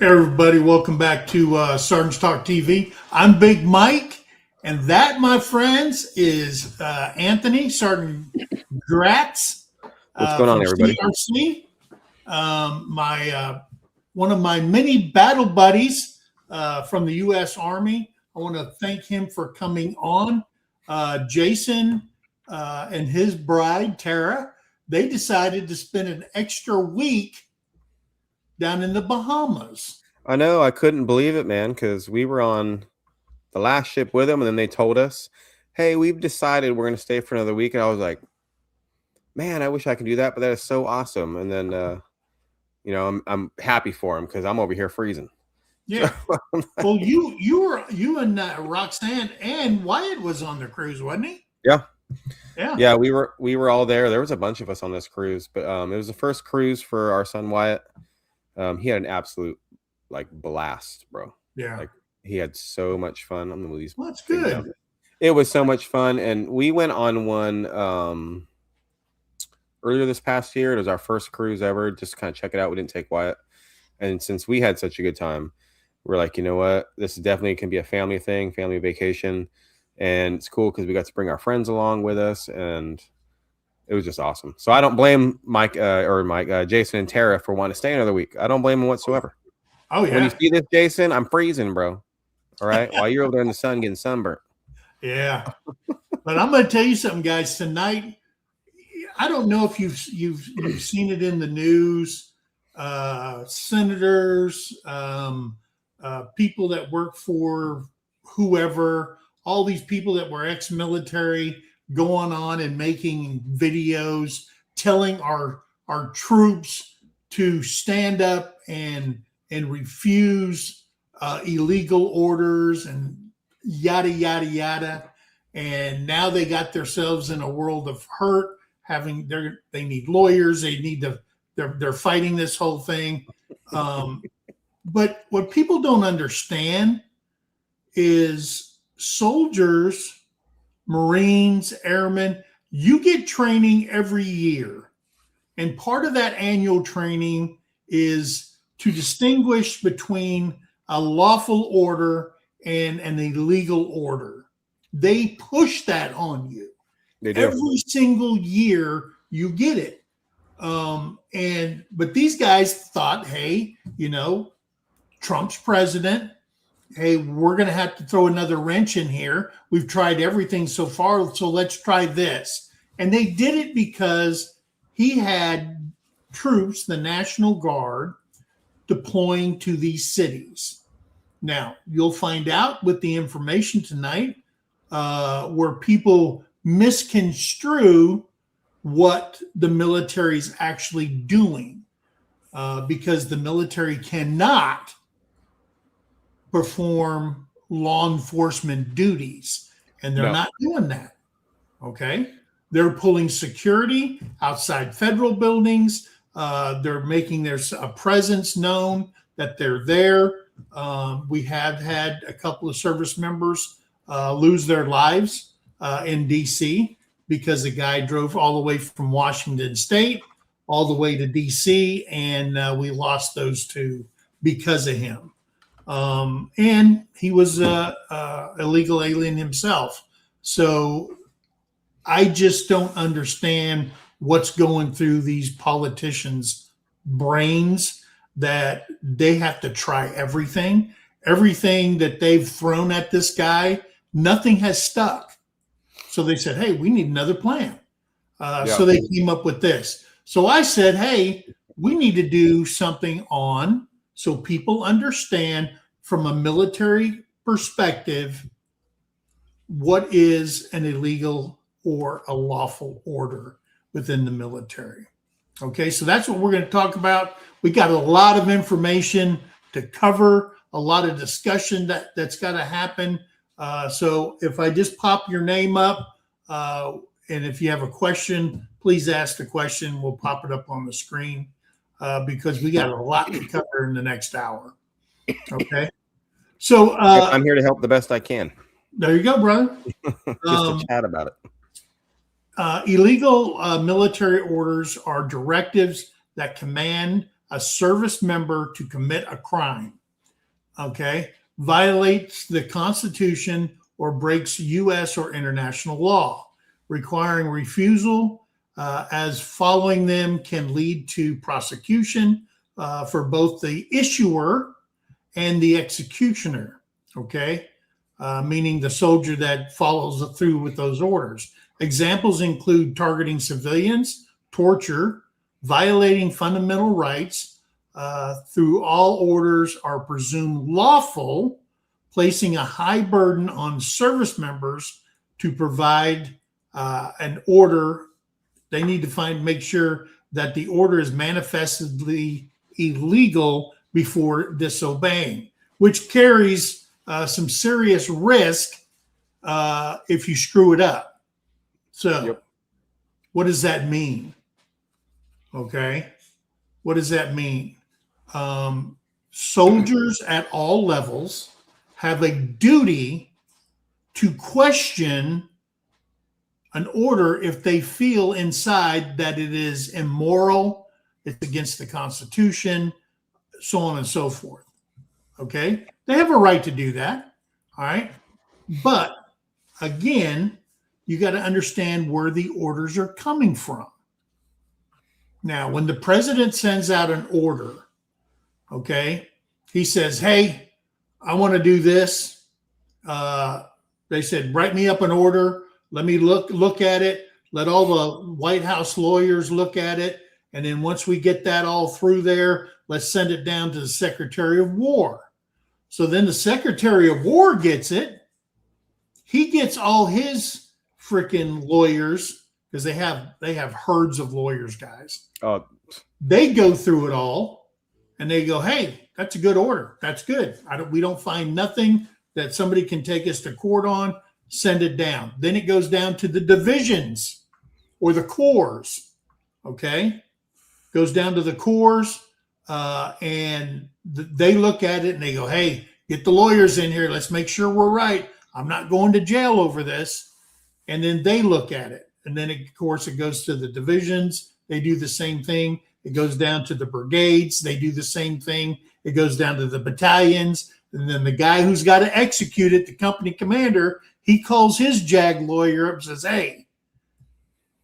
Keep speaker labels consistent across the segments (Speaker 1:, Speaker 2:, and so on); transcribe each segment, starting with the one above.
Speaker 1: Hey everybody, welcome back to Sergeant's Talk TV. I'm Big Mike, and that, my friends, is Anthony, Sergeant Gratz
Speaker 2: What's going on,
Speaker 1: from
Speaker 2: everybody?
Speaker 1: CRC. My one of my many battle buddies from the U.S. Army. I want to thank him for coming on. Jason and his bride, Tara, they decided to spend an extra week down in the Bahamas.
Speaker 2: I know, I couldn't believe it, man, because we were on the last ship with them, and then they told us, hey, we've decided we're going to stay for another week. And I was like, man, I wish I could do that, but that is so awesome. And then, I'm happy for him because I'm over here freezing.
Speaker 1: Yeah. Well, you and Roxanne and Wyatt was on the cruise, wasn't he?
Speaker 2: Yeah.
Speaker 1: Yeah.
Speaker 2: We were all there. There was a bunch of us on this cruise, but it was the first cruise for our son Wyatt. He had an absolute blast, bro.
Speaker 1: Yeah.
Speaker 2: Like he had so much fun. I'm gonna move these.
Speaker 1: Well, that's good.
Speaker 2: It was so much fun, and we went on one earlier this past year. It was our first cruise ever. Just to kind of check it out. We didn't take Wyatt, and since we had such a good time, we're like, you know what? This definitely can be a family thing, family vacation, and it's cool because we got to bring our friends along with us, and it was just awesome. So I don't blame Jason and Tara for wanting to stay another week. I don't blame them whatsoever.
Speaker 1: Oh yeah.
Speaker 2: When you see this, Jason, I'm freezing, bro. All right, while you're over there in the sun getting sunburnt.
Speaker 1: Yeah. But I'm going to tell you something, guys. Tonight, I don't know if you've seen it in the news. Senators, people that work for whoever, all these people that were ex-military going on and making videos telling our troops to stand up and refuse illegal orders and yada yada yada. And now they got themselves in a world of hurt. They need lawyers. They're fighting this whole thing. But what people don't understand is soldiers, Marines, airmen, you get training every year. And part of that annual training is to distinguish between a lawful order and an illegal order. They push that on you.
Speaker 2: They do.
Speaker 1: Every single year you get it. But these guys thought, hey, Trump's president. Hey, we're going to have to throw another wrench in here. We've tried everything so far, so let's try this. And they did it because he had troops, the National Guard, deploying to these cities. Now, you'll find out with the information tonight where people misconstrue what the military is actually doing because the military cannot perform law enforcement duties, and they're not doing that. Okay? They're pulling security outside federal buildings. They're making their presence known that they're there. We have had a couple of service members lose their lives in D.C. because a guy drove all the way from Washington State all the way to D.C., and we lost those two because of him. And he was a illegal alien himself. So I just don't understand what's going through these politicians' brains that they have to try everything. Everything that they've thrown at this guy, nothing has stuck. So they said, hey, we need another plan. So they came up with this. So I said, hey, we need to do something on so people understand from a military perspective what is an illegal or a lawful order within the military. Okay, so that's what we're going to talk about. We got a lot of information to cover, a lot of discussion that's got to happen. So if I just pop your name up, and if you have a question, please ask the question. We'll pop it up on the screen because we got a lot to cover in the next hour. Okay. So
Speaker 2: I'm here to help the best I can.
Speaker 1: There you go, brother.
Speaker 2: Just to chat about it.
Speaker 1: Illegal military orders are directives that command a service member to commit a crime, okay, violates the Constitution or breaks U.S. or international law, requiring refusal as following them can lead to prosecution for both the issuer and the executioner, okay, meaning the soldier that follows through with those orders. Examples include targeting civilians, torture, violating fundamental rights through all orders are presumed lawful, placing a high burden on service members to provide an order. They need to make sure that the order is manifestly illegal before disobeying, which carries some serious risk if you screw it up. So, What does that mean? Okay, what does that mean? Soldiers at all levels have a duty to question an order if they feel inside that it is immoral, it's against the Constitution, so on and so forth. Okay, they have a right to do that. All right, but again, you got to understand where the orders are coming from. Now, when the president sends out an order, okay, he says, hey, I want to do this. They said, write me up an order. Let me look at it. Let all the White House lawyers look at it. And then once we get that all through there, let's send it down to the Secretary of War. So then the Secretary of War gets it. He gets all his freaking lawyers, because they have herds of lawyers, guys. They go through it all and they go, hey, that's a good order. That's good. We don't find nothing that somebody can take us to court on. Send it down. Then it goes down to the divisions or the corps. Okay. Goes down to the corps and they look at it and they go, hey, get the lawyers in here. Let's make sure we're right. I'm not going to jail over this. And then they look at it. And then, of course, it goes to the divisions. They do the same thing. It goes down to the brigades. They do the same thing. It goes down to the battalions. And then the guy who's got to execute it, the company commander, he calls his JAG lawyer up and says, hey,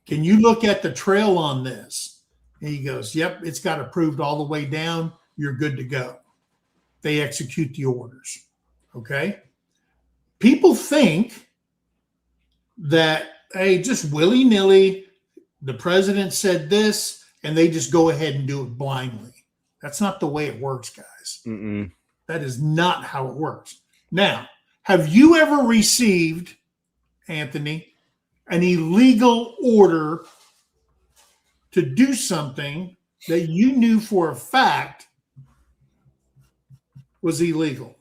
Speaker 1: can you look at the trail on this? And he goes, yep, it's got approved all the way down. You're good to go. They execute the orders. Okay? People think that, hey, just willy-nilly, the president said this, and they just go ahead and do it blindly. That's not the way it works, guys.
Speaker 2: Mm-mm.
Speaker 1: That is not how it works. Now, have you ever received, Anthony, an illegal order to do something that you knew for a fact was illegal?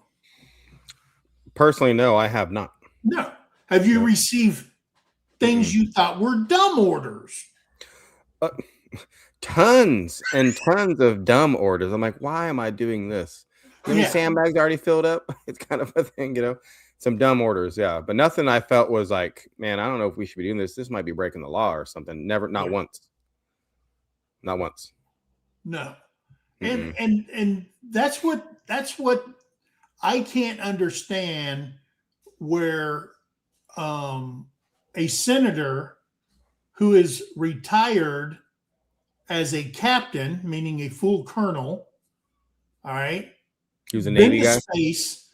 Speaker 2: Personally, no, I have not.
Speaker 1: No. Have you received things you thought were dumb orders?
Speaker 2: Tons and tons of dumb orders. I'm like, why am I doing this? Sandbags already filled up. It's kind of a thing, some dumb orders. Yeah. But nothing I felt was like, man, I don't know if we should be doing this. This might be breaking the law or something. Not once. Not once.
Speaker 1: No. And that's what I can't understand, where a senator who is retired as a captain, meaning a full colonel, all right,
Speaker 2: he was a Navy guy.
Speaker 1: Space,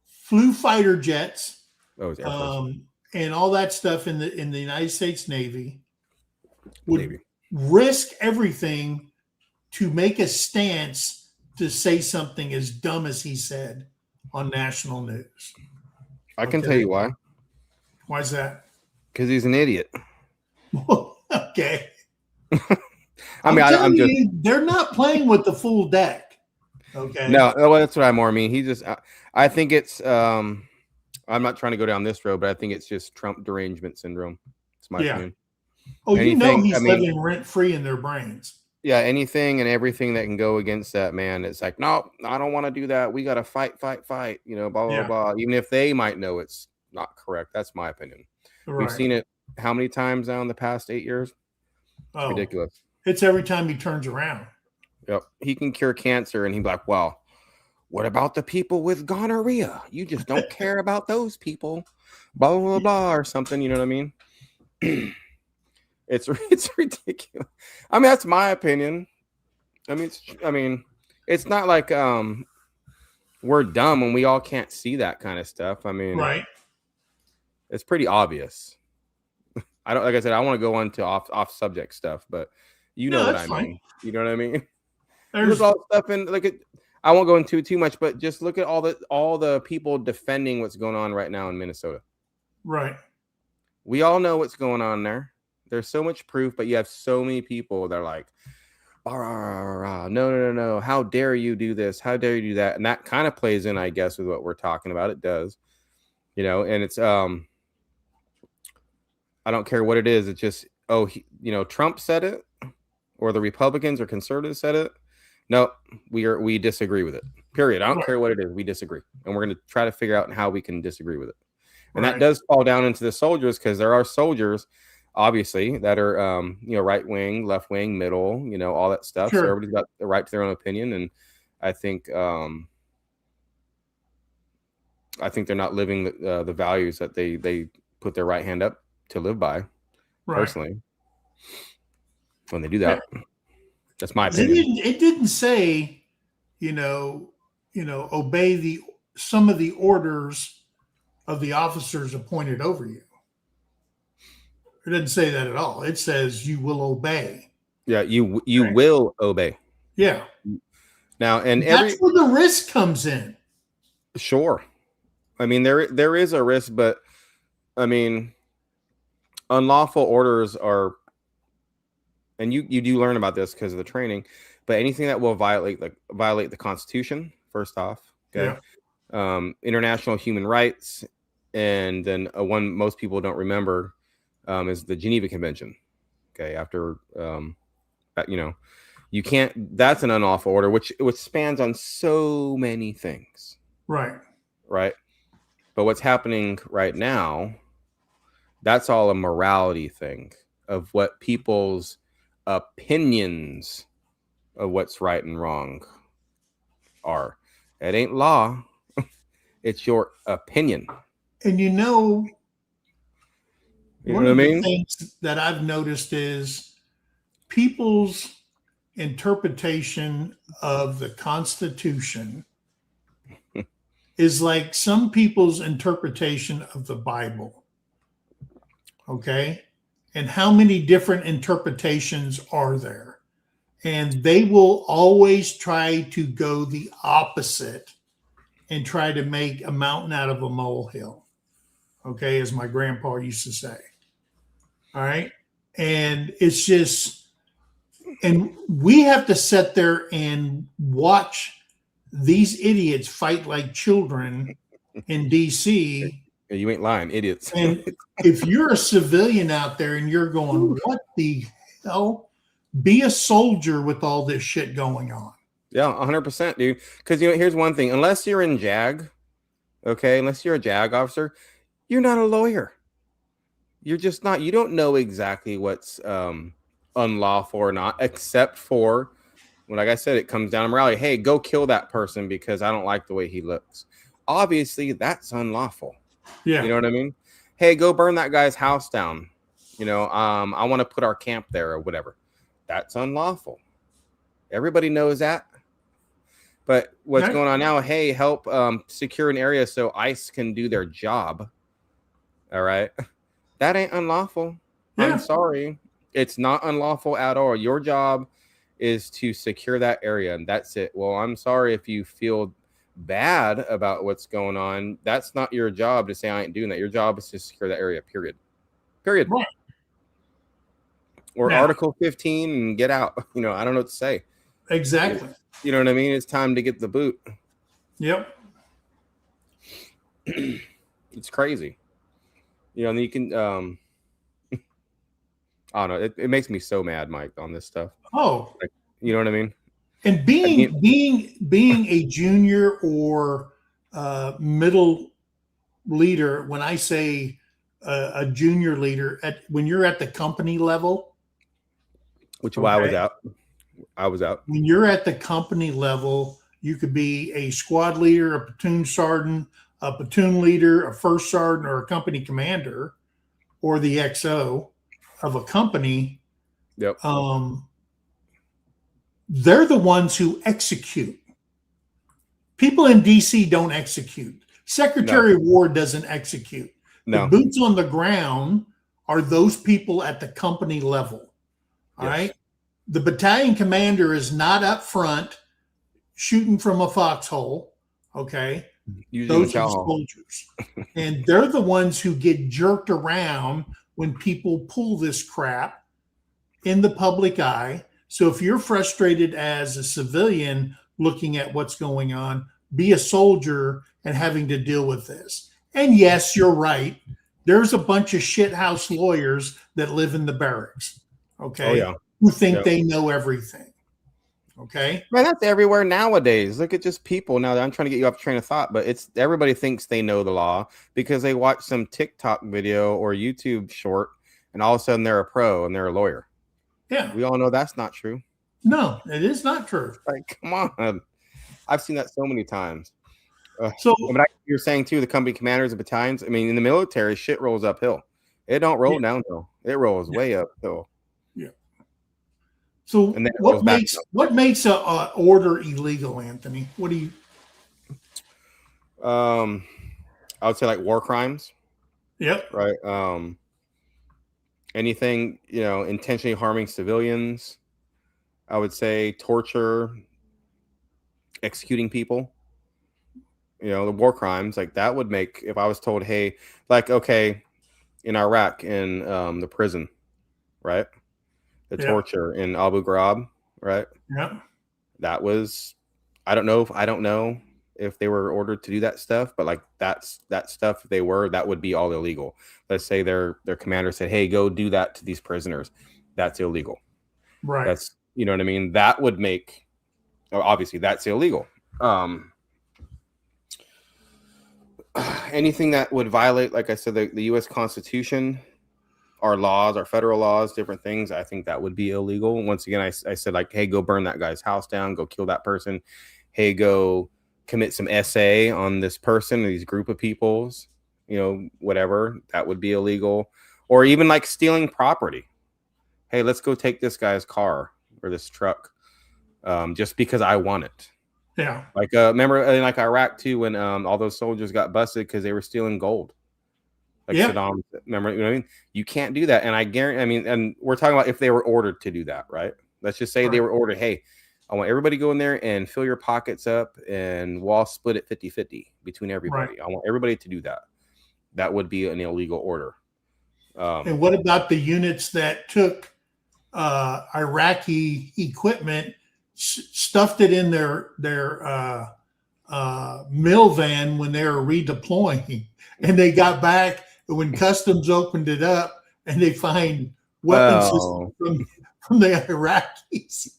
Speaker 1: flew fighter jets, and all that stuff in the United States Navy, would risk everything to make a stance to say something as dumb as he said on national news.
Speaker 2: I can tell you why.
Speaker 1: Why is that?
Speaker 2: Because he's an idiot.
Speaker 1: Okay.
Speaker 2: I'm just.
Speaker 1: They're not playing with the full deck. Okay.
Speaker 2: No, well, that's what I more mean. He just. I think it's. I'm not trying to go down this road, but I think it's just Trump derangement syndrome. It's my opinion.
Speaker 1: Oh, he's living rent free in their brains.
Speaker 2: Yeah, anything and everything that can go against that man, it's like, no, I don't want to do that. We got to fight, blah, blah, blah. Even if they might know it's not correct. That's my opinion. Right. We've seen it how many times now in the past 8 years? It's ridiculous.
Speaker 1: It's every time he turns around.
Speaker 2: Yep. He can cure cancer, and he'd be like, well, what about the people with gonorrhea? You just don't care about those people. Blah, blah, blah, blah, or something. You know what I mean? It's ridiculous. I mean, that's my opinion. I mean, it's not like we're dumb and we all can't see that kind of stuff. I mean,
Speaker 1: right.
Speaker 2: It's pretty obvious. I don't, like I said, I want to go on to off subject stuff, but you know what I mean. You know what I mean? There's all stuff in I won't go into too much, but just look at all the people defending what's going on right now in Minnesota.
Speaker 1: Right.
Speaker 2: We all know what's going on there. There's so much proof, but you have so many people that are like, no. How dare you do this? How dare you do that? And that kind of plays in, I guess, with what we're talking about. It does, and it's, I don't care what it is. It's just, Trump said it, or the Republicans or conservatives said it. No, we disagree with it. Period. I don't care what it is. We disagree. And we're going to try to figure out how we can disagree with it. And that does fall down into the soldiers, because there are soldiers, obviously, that are, right wing, left wing, middle, all that stuff. Sure. So everybody's got the right to their own opinion. And I think they're not living the values that they put their right hand up to live by, personally, when they do that. Yeah. That's my opinion.
Speaker 1: It didn't say, obey some of the orders of the officers appointed over you. It doesn't say that at all. It says you will obey.
Speaker 2: Yeah, you will obey.
Speaker 1: Yeah.
Speaker 2: Now, and
Speaker 1: that's where the risk comes in.
Speaker 2: Sure. I mean, there is a risk, but I mean, unlawful orders are, and you do learn about this because of the training, but anything that will violate the Constitution, first off, okay, international human rights, and then one most people don't remember is the Geneva Convention. Okay, after you can't. That's an unlawful order, which spans on so many things.
Speaker 1: Right.
Speaker 2: But what's happening right now, that's all a morality thing of what people's opinions of what's right and wrong are. It ain't law. It's your opinion.
Speaker 1: And
Speaker 2: one
Speaker 1: of the things that I've noticed is people's interpretation of the Constitution is like some people's interpretation of the Bible. Okay? And how many different interpretations are there? And they will always try to go the opposite and try to make a mountain out of a molehill. Okay, as my grandpa used to say. All right. And it's just, and we have to sit there and watch these idiots fight like children in DC.
Speaker 2: You ain't lying, idiots.
Speaker 1: And if you're a civilian out there and you're going, what the hell? Be a soldier with all this shit going on.
Speaker 2: Yeah, 100%, dude. Because here's one thing: unless you're in JAG, okay, unless you're a JAG officer, you're not a lawyer. You're just not. You don't know exactly what's unlawful or not, except for, like I said, it comes down to morality. Hey, go kill that person because I don't like the way he looks. Obviously, that's unlawful.
Speaker 1: Yeah.
Speaker 2: You know what I mean? Hey, go burn that guy's house down. I want to put our camp there or whatever. That's unlawful. Everybody knows that. But what's going on now? Hey, help secure an area so ICE can do their job. All right. That ain't unlawful. Yeah. I'm sorry. It's not unlawful at all. Your job is to secure that area, and that's it. Well, I'm sorry if you feel bad about what's going on. That's not your job to say I ain't doing that. Your job is to secure that area, period. Right. Or Article 15 and get out. I don't know what to say.
Speaker 1: Exactly.
Speaker 2: You know what I mean? It's time to get the boot.
Speaker 1: Yep.
Speaker 2: It's crazy. And you can I don't know. It makes me so mad, Mike, on this stuff.
Speaker 1: Oh.
Speaker 2: You know what I mean?
Speaker 1: And being a junior or middle leader, when I say a junior leader, when you're at the company level,
Speaker 2: which I was out. I was out.
Speaker 1: When you're at the company level, you could be a squad leader, a platoon sergeant, a platoon leader, a first sergeant, or a company commander, or the XO of a company.
Speaker 2: Yep.
Speaker 1: They're the ones who execute. People in DC don't execute. Secretary of War doesn't execute. The boots on the ground are those people at the company level. All right. The battalion commander is not up front shooting from a foxhole. Okay. Those are soldiers. And they're the ones who get jerked around when people pull this crap in the public eye. So if you're frustrated as a civilian looking at what's going on, be a soldier and having to deal with this. And yes, you're right. There's a bunch of shithouse lawyers that live in the barracks. Okay.
Speaker 2: Oh, yeah.
Speaker 1: Who think they know everything. Okay.
Speaker 2: Man, that's everywhere nowadays. Look at just people now. I'm trying to get you off train of thought, but it's everybody thinks they know the law because they watch some TikTok video or YouTube short, and all of a sudden they're a pro and they're a lawyer.
Speaker 1: Yeah.
Speaker 2: We all know that's not true.
Speaker 1: No, it is not true.
Speaker 2: Like, come on. I've seen that so many times.
Speaker 1: So
Speaker 2: but you're saying too, the company commanders and battalions, I mean, in the military, shit rolls uphill. It don't roll downhill. It rolls way uphill.
Speaker 1: Yeah. So what makes a order illegal, Anthony? What do you?
Speaker 2: I would say like war crimes.
Speaker 1: Yep.
Speaker 2: Right. Anything, intentionally harming civilians. I would say torture, executing people. The war crimes, like that would make, if I was told, hey, like, okay, in Iraq, in the prison, right? The torture in Abu Ghraib, right?
Speaker 1: Yeah.
Speaker 2: That was, I don't know if they were ordered to do that stuff, but like that stuff, if they were, that would be all illegal. Let's say their commander said, hey, go do that to these prisoners. That's illegal.
Speaker 1: Right.
Speaker 2: That's, you know what I mean? That would make, obviously that's illegal. Anything that would violate, like I said, the U.S. Constitution, our laws, our federal laws, different things, I think that would be illegal. Once again, I said, like, hey, go burn that guy's house down, go kill that person. Hey, go commit some SA on this person or these group of peoples, whatever. That would be illegal. Or even like stealing property. Hey, let's go take this guy's car or this truck just because I want it.
Speaker 1: Yeah.
Speaker 2: Like, remember in like Iraq too, when all those soldiers got busted because they were stealing gold. Like Saddam, remember, you know what I mean? You can't do that. And I guarantee, and we're talking about if they were ordered to do that, right? Let's just say they were ordered, hey, I want everybody to go in there and fill your pockets up and we'll all split it 50-50 between everybody. Right. I want everybody to do that. That would be an illegal order.
Speaker 1: And what about the units that took Iraqi equipment, stuffed it in their mill van when they were redeploying, and they got back when customs opened it up and they find weapons systems from the Iraqis?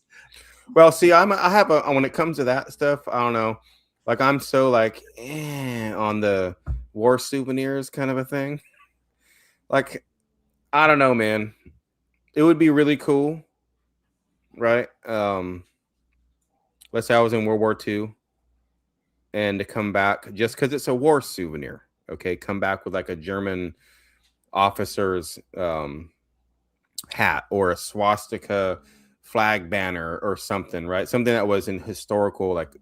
Speaker 2: Well, see, when it comes to that stuff, I don't know. Like, I'm so like on the war souvenirs kind of a thing. Like, I don't know, man. It would be really cool, right? Let's say I was in World War II and to come back just because it's a war souvenir. Okay, come back with like a German officer's hat or a swastika flag banner or something, right? Something that was an historical, like,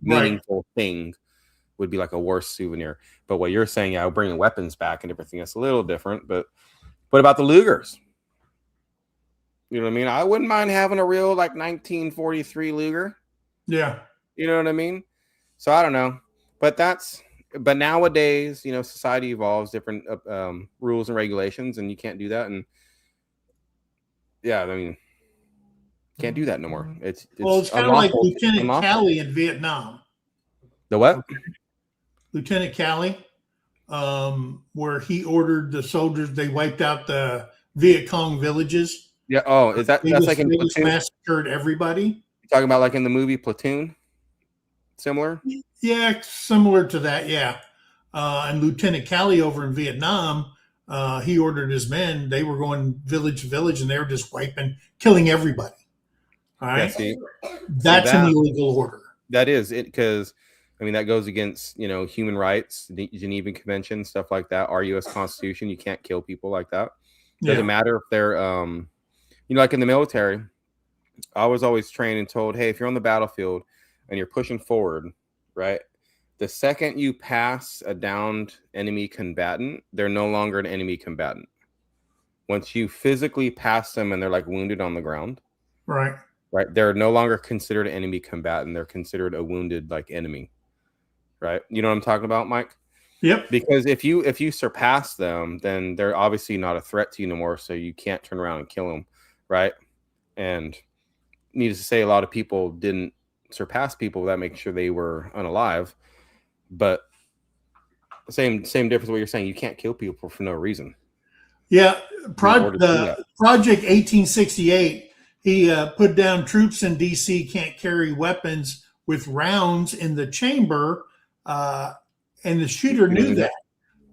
Speaker 2: meaningful thing would be like a war souvenir. But what you're saying, bringing weapons back and everything, that's a little different. But what about the Lugers? You know what I mean? I wouldn't mind having a real like 1943 Luger.
Speaker 1: Yeah.
Speaker 2: You know what I mean? So I don't know. But nowadays, society evolves, different rules and regulations, and you can't do that. And yeah, I mean, can't do that no more. It's
Speaker 1: kind of like Lieutenant Calley in Vietnam.
Speaker 2: The what?
Speaker 1: Okay. Lieutenant Calley, where he ordered the soldiers, they wiped out the Viet Cong villages.
Speaker 2: Yeah. Oh, that's like in
Speaker 1: Platoon? Massacred everybody.
Speaker 2: You're talking about like in the movie Platoon? Similar?
Speaker 1: Yeah, similar to that. Yeah. And Lieutenant Calley over in Vietnam, he ordered his men. They were going village to village, and they were just killing everybody. All right.
Speaker 2: see
Speaker 1: That's an illegal order.
Speaker 2: That is it, because I mean that goes against human rights, the Geneva Convention, stuff like that. Our U.S. Constitution, you can't kill people like that. Doesn't matter if they're like in the military. I was always trained and told, hey, if you're on the battlefield and you're pushing forward, right? The second you pass a downed enemy combatant, they're no longer an enemy combatant. Once you physically pass them and they're like wounded on the ground,
Speaker 1: right,
Speaker 2: they're no longer considered an enemy combatant. They're considered a wounded like enemy, right? You know what I'm talking about, Mike?
Speaker 1: Yep.
Speaker 2: Because if you surpass them, then they're obviously not a threat to you anymore. So you can't turn around and kill them, right? And needless to say, a lot of people didn't surpass people without making sure they were unalive. But same difference. What you're saying, you can't kill people for no reason.
Speaker 1: Yeah, Project 1868. He put down troops in D.C. can't carry weapons with rounds in the chamber, and the shooter knew that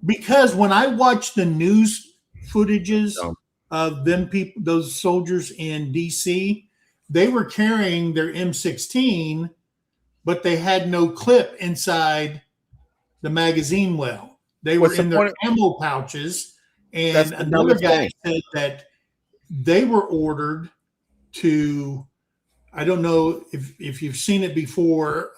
Speaker 1: because when I watched the news footages of those soldiers in D.C., they were carrying their M16, but they had no clip inside the magazine well. They were in their ammo pouches, and another guy said that they were ordered to, I don't know if you've seen it before,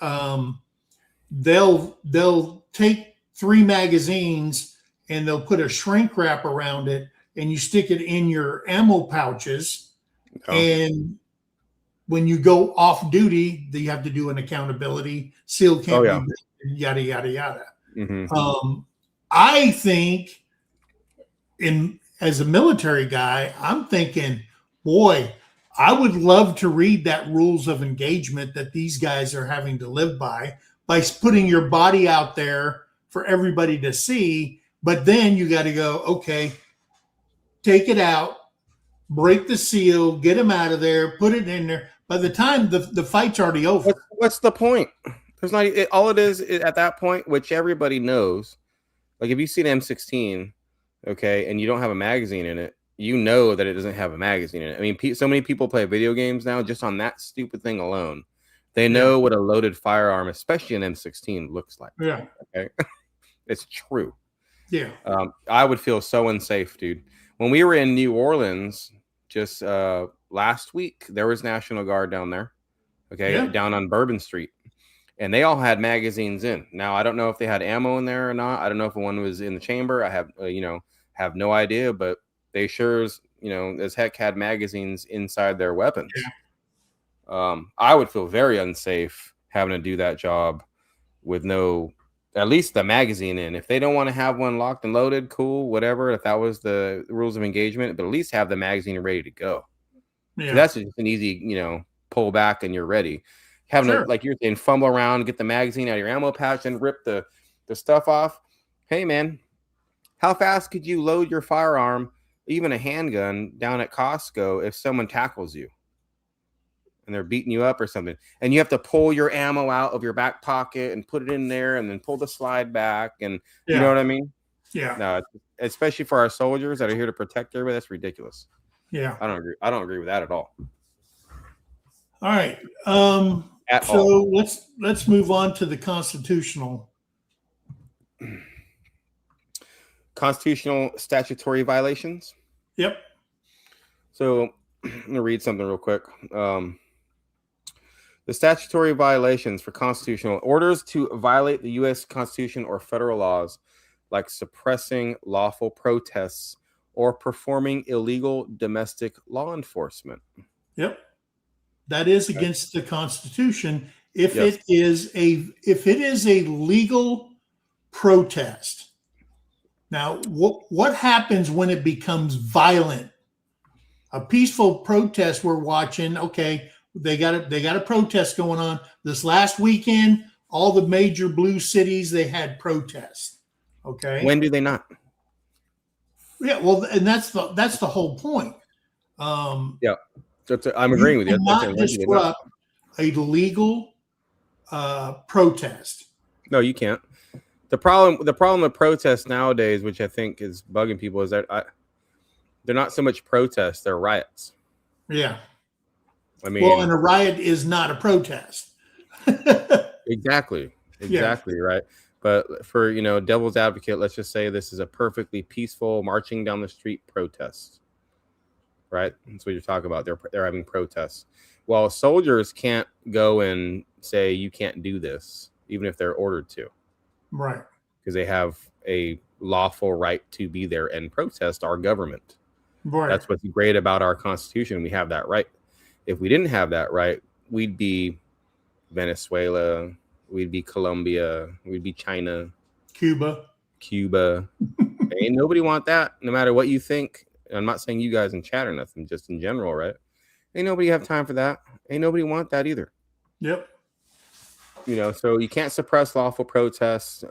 Speaker 1: they'll take 3 magazines and they'll put a shrink wrap around it and you stick it in your ammo pouches. And when you go off duty, you have to do an accountability. SEAL can't be yada, yada, yada.
Speaker 2: Mm-hmm.
Speaker 1: I think as a military guy, I'm thinking, boy, I would love to read that rules of engagement that these guys are having to live by putting your body out there for everybody to see. But then you got to go, okay, take it out, break the seal, get them out of there, put it in there. By the time the fight's already over.
Speaker 2: What's the point? There's not all it is at that point, which everybody knows. Like if you see an M16, okay, and you don't have a magazine in it, you know that it doesn't have a magazine in it. I mean, so many people play video games now just on that stupid thing alone. They know what a loaded firearm, especially an M16, looks like.
Speaker 1: Yeah.
Speaker 2: Okay. It's true.
Speaker 1: Yeah.
Speaker 2: I would feel so unsafe, dude. When we were in New Orleans just last week, there was National Guard down there, okay, down on Bourbon Street. And they all had magazines in. Now, I don't know if they had ammo in there or not. I don't know if one was in the chamber. I have, have no idea, but they sure as heck had magazines inside their weapons. Yeah. I would feel very unsafe having to do that job with at least the magazine in. If they don't want to have one locked and loaded, cool, whatever. If that was the rules of engagement, but at least have the magazine ready to go. Yeah. So that's just an easy, pull back and you're ready. Having to, like you're saying, fumble around, get the magazine out of your ammo pouch and rip the stuff off. Hey, man, how fast could you load your firearm, even a handgun, down at Costco if someone tackles you and they're beating you up or something? And you have to pull your ammo out of your back pocket and put it in there and then pull the slide back. And you know what I mean?
Speaker 1: Yeah.
Speaker 2: No, especially for our soldiers that are here to protect everybody, that's ridiculous.
Speaker 1: Yeah.
Speaker 2: I don't agree. I don't agree with that at all.
Speaker 1: All right. Let's move on to the constitutional
Speaker 2: statutory violations.
Speaker 1: Yep.
Speaker 2: So I'm gonna read something real quick. The statutory violations for constitutional orders to violate the U.S. Constitution or federal laws, like suppressing lawful protests or performing illegal domestic law enforcement.
Speaker 1: Yep. That is against the Constitution if it is a legal protest. Now, what happens when it becomes violent? A peaceful protest we're watching, okay, they got a protest going on. This last weekend, all the major blue cities, they had protests. Okay.
Speaker 2: When do they not?
Speaker 1: Yeah, well, and that's the whole point.
Speaker 2: Yeah. I'm agreeing with you.
Speaker 1: Not disrupt a legal protest.
Speaker 2: No, you can't. The problem with protests nowadays, which I think is bugging people, is that they're not so much protests; they're riots.
Speaker 1: Yeah.
Speaker 2: I
Speaker 1: Well, and
Speaker 2: mean,
Speaker 1: a riot is not a protest.
Speaker 2: exactly,
Speaker 1: Yeah,
Speaker 2: right. But for devil's advocate, let's just say this is a perfectly peaceful marching down the street protest, right? That's what you're talking about. They're having protests. Well, soldiers can't go and say you can't do this, even if they're ordered to,
Speaker 1: right.
Speaker 2: because they have a lawful right to be there and protest our government.
Speaker 1: Right.
Speaker 2: That's what's great about our Constitution. We have that right. If we didn't have that right, we'd be Venezuela, we'd be Colombia, we'd be China,
Speaker 1: Cuba.
Speaker 2: Ain't nobody want that, no matter what you think. I'm not saying you guys in chat or nothing, just in general, right? Ain't nobody have time for that. Ain't nobody want that either.
Speaker 1: Yep.
Speaker 2: So you can't suppress lawful protests.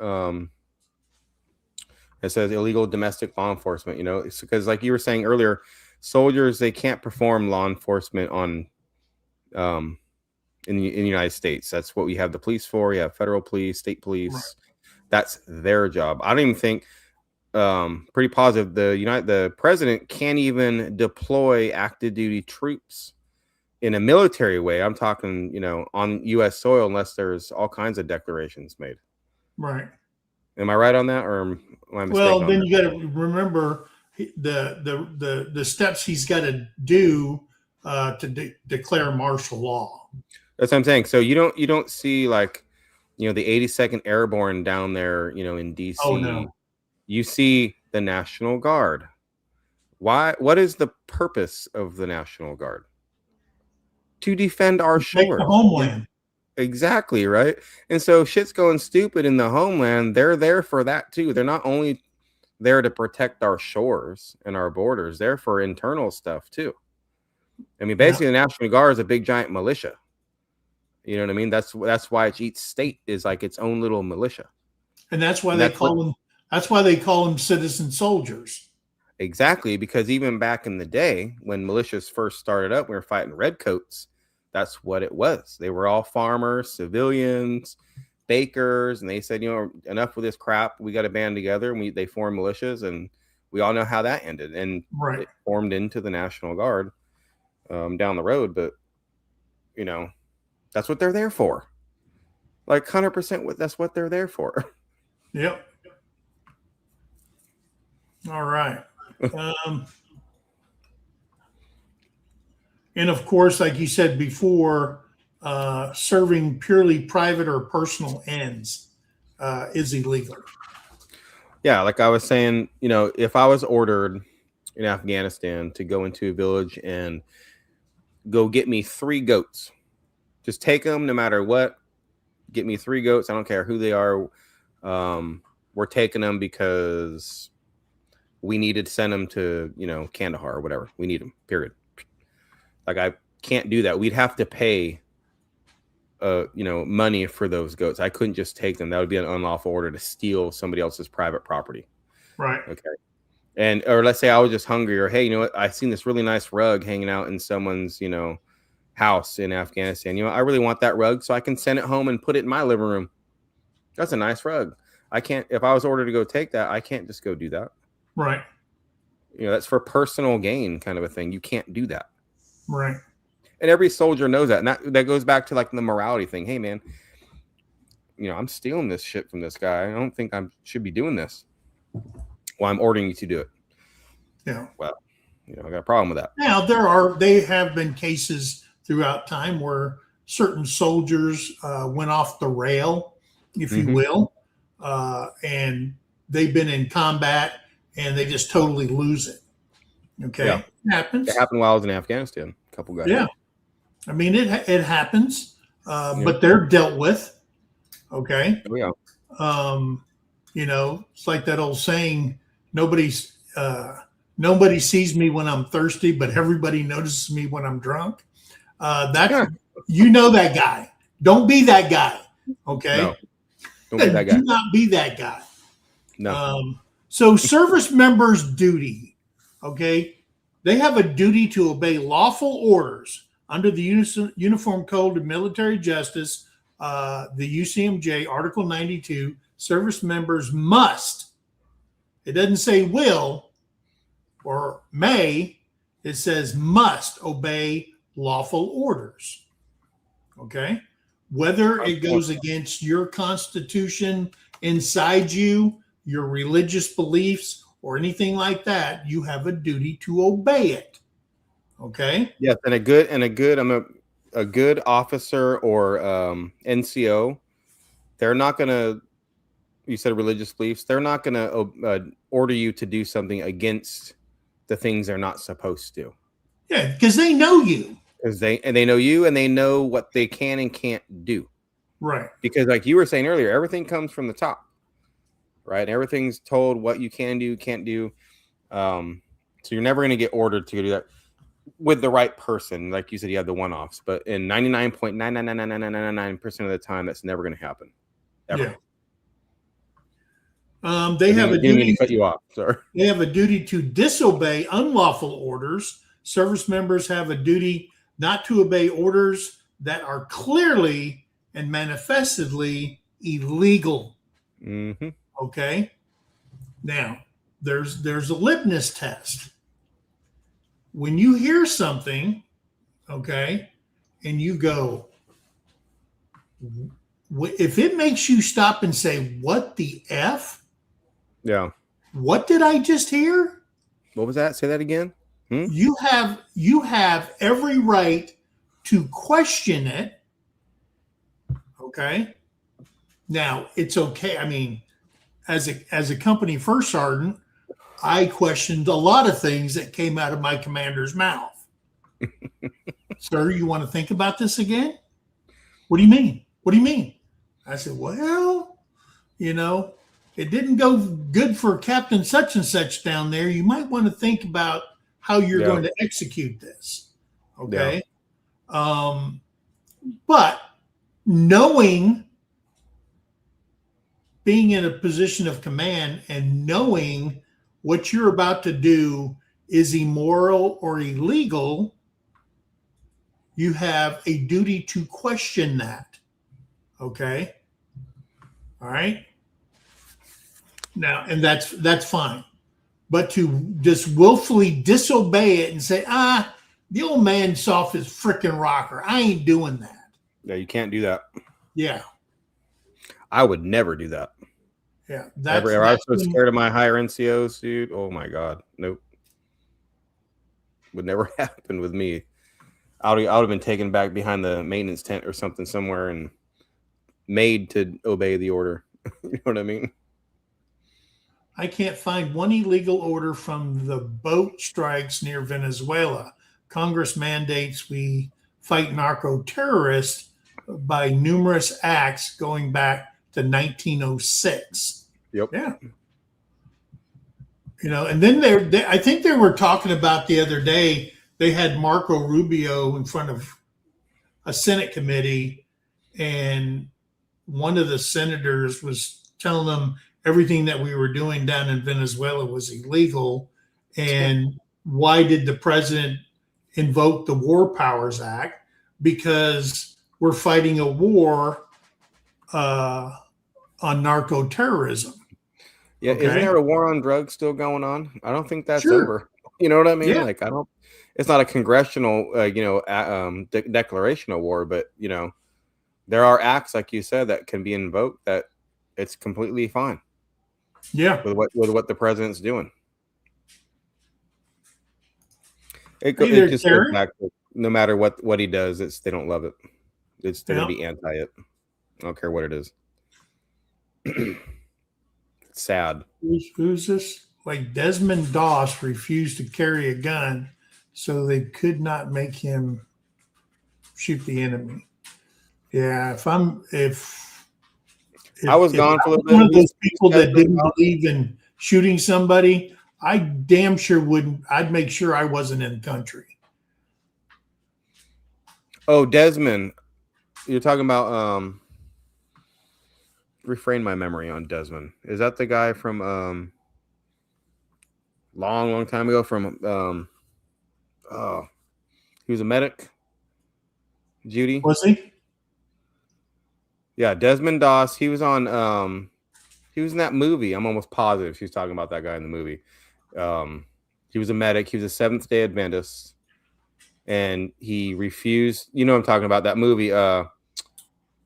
Speaker 2: It says illegal domestic law enforcement, it's because, like you were saying earlier, soldiers, they can't perform law enforcement on in the United States. That's what we have the police for. We have federal police, state police. Right. That's their job. I don't even think pretty positive the president can't even deploy active duty troops in a military way. I'm talking, on U.S. soil, unless there's all kinds of declarations made.
Speaker 1: Right.
Speaker 2: Am I right on that, or am I mistaken?
Speaker 1: Well, then you got to remember the steps he's got to do to declare martial law.
Speaker 2: That's what I'm saying. So you don't see like, the 82nd Airborne down there, in DC.
Speaker 1: Oh no.
Speaker 2: You see the National Guard. Why? What is the purpose of the National Guard? To defend our shores.
Speaker 1: The homeland.
Speaker 2: Exactly, right? And so shit's going stupid in the homeland. They're there for that too. They're not only there to protect our shores and our borders, they're for internal stuff too. I mean, basically, the National Guard is a big giant militia. You know what I mean? That's why each state is like its own little militia.
Speaker 1: And that's why they call them citizen soldiers.
Speaker 2: Exactly, because even back in the day when militias first started up, we were fighting redcoats. That's what it was. They were all farmers, civilians, bakers, and they said, enough with this crap. We got to band together, and they formed militias, and we all know how that ended. And It formed into the National Guard down the road. But that's what they're there for. Like 100%. That's what they're there for.
Speaker 1: Yep. All right. And of course, like you said before, serving purely private or personal ends is illegal.
Speaker 2: Yeah, like I was saying, if I was ordered in Afghanistan to go into a village and go get me 3 goats, just take them no matter what. Get me 3 goats. I don't care who they are. We're taking them because we needed to send them to, Kandahar or whatever. We need them, period. Like, I can't do that. We'd have to pay, money for those goats. I couldn't just take them. That would be an unlawful order to steal somebody else's private property.
Speaker 1: Right.
Speaker 2: Okay. Or let's say I was just hungry, or, hey, you know what? I seen this really nice rug hanging out in someone's, house in Afghanistan. I really want that rug, so I can send it home and put it in my living room. That's a nice rug. I can't, if I was ordered to go take that, I can't just go do that.
Speaker 1: Right.
Speaker 2: That's for personal gain kind of a thing. You can't do that.
Speaker 1: Right.
Speaker 2: And every soldier knows that. And that goes back to like the morality thing. Hey, man, I'm stealing this shit from this guy. I don't think I should be doing this. Well, I'm ordering you to do it.
Speaker 1: Yeah.
Speaker 2: Well, I got a problem with that.
Speaker 1: Now, they have been cases throughout time where certain soldiers went off the rail, if you will, and they've been in combat and they just totally lose it. Okay.
Speaker 2: Yeah.
Speaker 1: It happens.
Speaker 2: It happened while I was in Afghanistan. A couple guys.
Speaker 1: Yeah. I mean, it happens, but they're dealt with. Okay.
Speaker 2: Oh, yeah.
Speaker 1: It's like that old saying, nobody sees me when I'm thirsty, but everybody notices me when I'm drunk. That guy. Don't be that guy. Okay.
Speaker 2: No, don't be that guy.
Speaker 1: Do not be that guy.
Speaker 2: No.
Speaker 1: So service members' duty. Okay. They have a duty to obey lawful orders under the Uniform Code of Military Justice, the UCMJ, Article 92. Service members must, it doesn't say will or may, it says must obey lawful orders. Okay? Whether it goes against your constitution inside you, your religious beliefs, or anything like that, you have a duty to obey it. Okay?
Speaker 2: Yes, and a good officer or NCO, they're not going to, you said religious beliefs, they're not going to order you to do something against the things they're not supposed to.
Speaker 1: Yeah, because they know you.
Speaker 2: Because they know you, and they know what they can and can't do.
Speaker 1: Right.
Speaker 2: Because like you were saying earlier, everything comes from the top, right? Everything's told what you can do, can't do. So you're never going to get ordered to do that with the right person. Like you said, you have the one-offs, but in 99.99999% of the time, that's never going to happen. Ever.
Speaker 1: Yeah. They have a duty
Speaker 2: to cut you off. Sorry.
Speaker 1: They have a duty to disobey unlawful orders. Service members have a duty not to obey orders that are clearly and manifestly illegal.
Speaker 2: Mm-hmm.
Speaker 1: Okay. Now, there's a litmus test. When you hear something, okay, and you go, if it makes you stop and say, "What the F?"
Speaker 2: Yeah.
Speaker 1: What did I just hear?
Speaker 2: What was that? Say that again.
Speaker 1: You have every right to question it. Okay. Now it's okay. I mean, as a company first sergeant, I questioned a lot of things that came out of my commander's mouth. Sir, you want to think about this again? What do you mean? What do you mean? I said, well, it didn't go good for Captain such and such down there. You might want to think about how you're going to execute this. Okay. Yeah. But being in a position of command and knowing what you're about to do is immoral or illegal, you have a duty to question that. Okay. All right. Now, and that's fine. But to just willfully disobey it and say, the old man's off his freaking rocker. I ain't doing that.
Speaker 2: Yeah, you can't do that.
Speaker 1: Yeah.
Speaker 2: I would never do that.
Speaker 1: Yeah.
Speaker 2: I was so scared of my higher NCOs, dude. Oh my God. Nope. Would never happen with me. I would have been taken back behind the maintenance tent or something somewhere and made to obey the order. You know what I mean?
Speaker 1: I can't find one illegal order from the boat strikes near Venezuela. Congress mandates we fight narco-terrorists by numerous acts going back to 1906.
Speaker 2: Yep.
Speaker 1: Yeah. And then I think they were talking about the other day, they had Marco Rubio in front of a Senate committee, and one of the senators was telling them everything that we were doing down in Venezuela was illegal. And why did the president invoke the War Powers Act? Because we're fighting a war on narco-terrorism.
Speaker 2: Yeah, okay? Isn't there a war on drugs still going on? I don't think that's over. You know what I mean?
Speaker 1: Yeah.
Speaker 2: Like, it's not a congressional, declaration of war, but, there are acts, like you said, that can be invoked that it's completely fine.
Speaker 1: Yeah.
Speaker 2: With what the president's doing. It just goes back to no matter what he does, they don't love it. They're going to be anti it. I don't care what it is. It's sad.
Speaker 1: Who's this? Like Desmond Doss refused to carry a gun, so they could not make him shoot the enemy. Yeah, if
Speaker 2: I was gone for a little bit.
Speaker 1: One of those people that didn't believe in shooting somebody, I damn sure wouldn't. I'd make sure I wasn't in the country.
Speaker 2: Oh, Desmond. You're talking about refrain my memory on Desmond. Is that the guy from long time ago from he was a medic? Judy?
Speaker 1: Was he?
Speaker 2: Yeah, Desmond Doss. He was on he was in that movie. I'm almost positive she's talking about that guy in the movie. He was a medic. He was a Seventh-day Adventist. and he refused. You know what I'm talking about, that movie.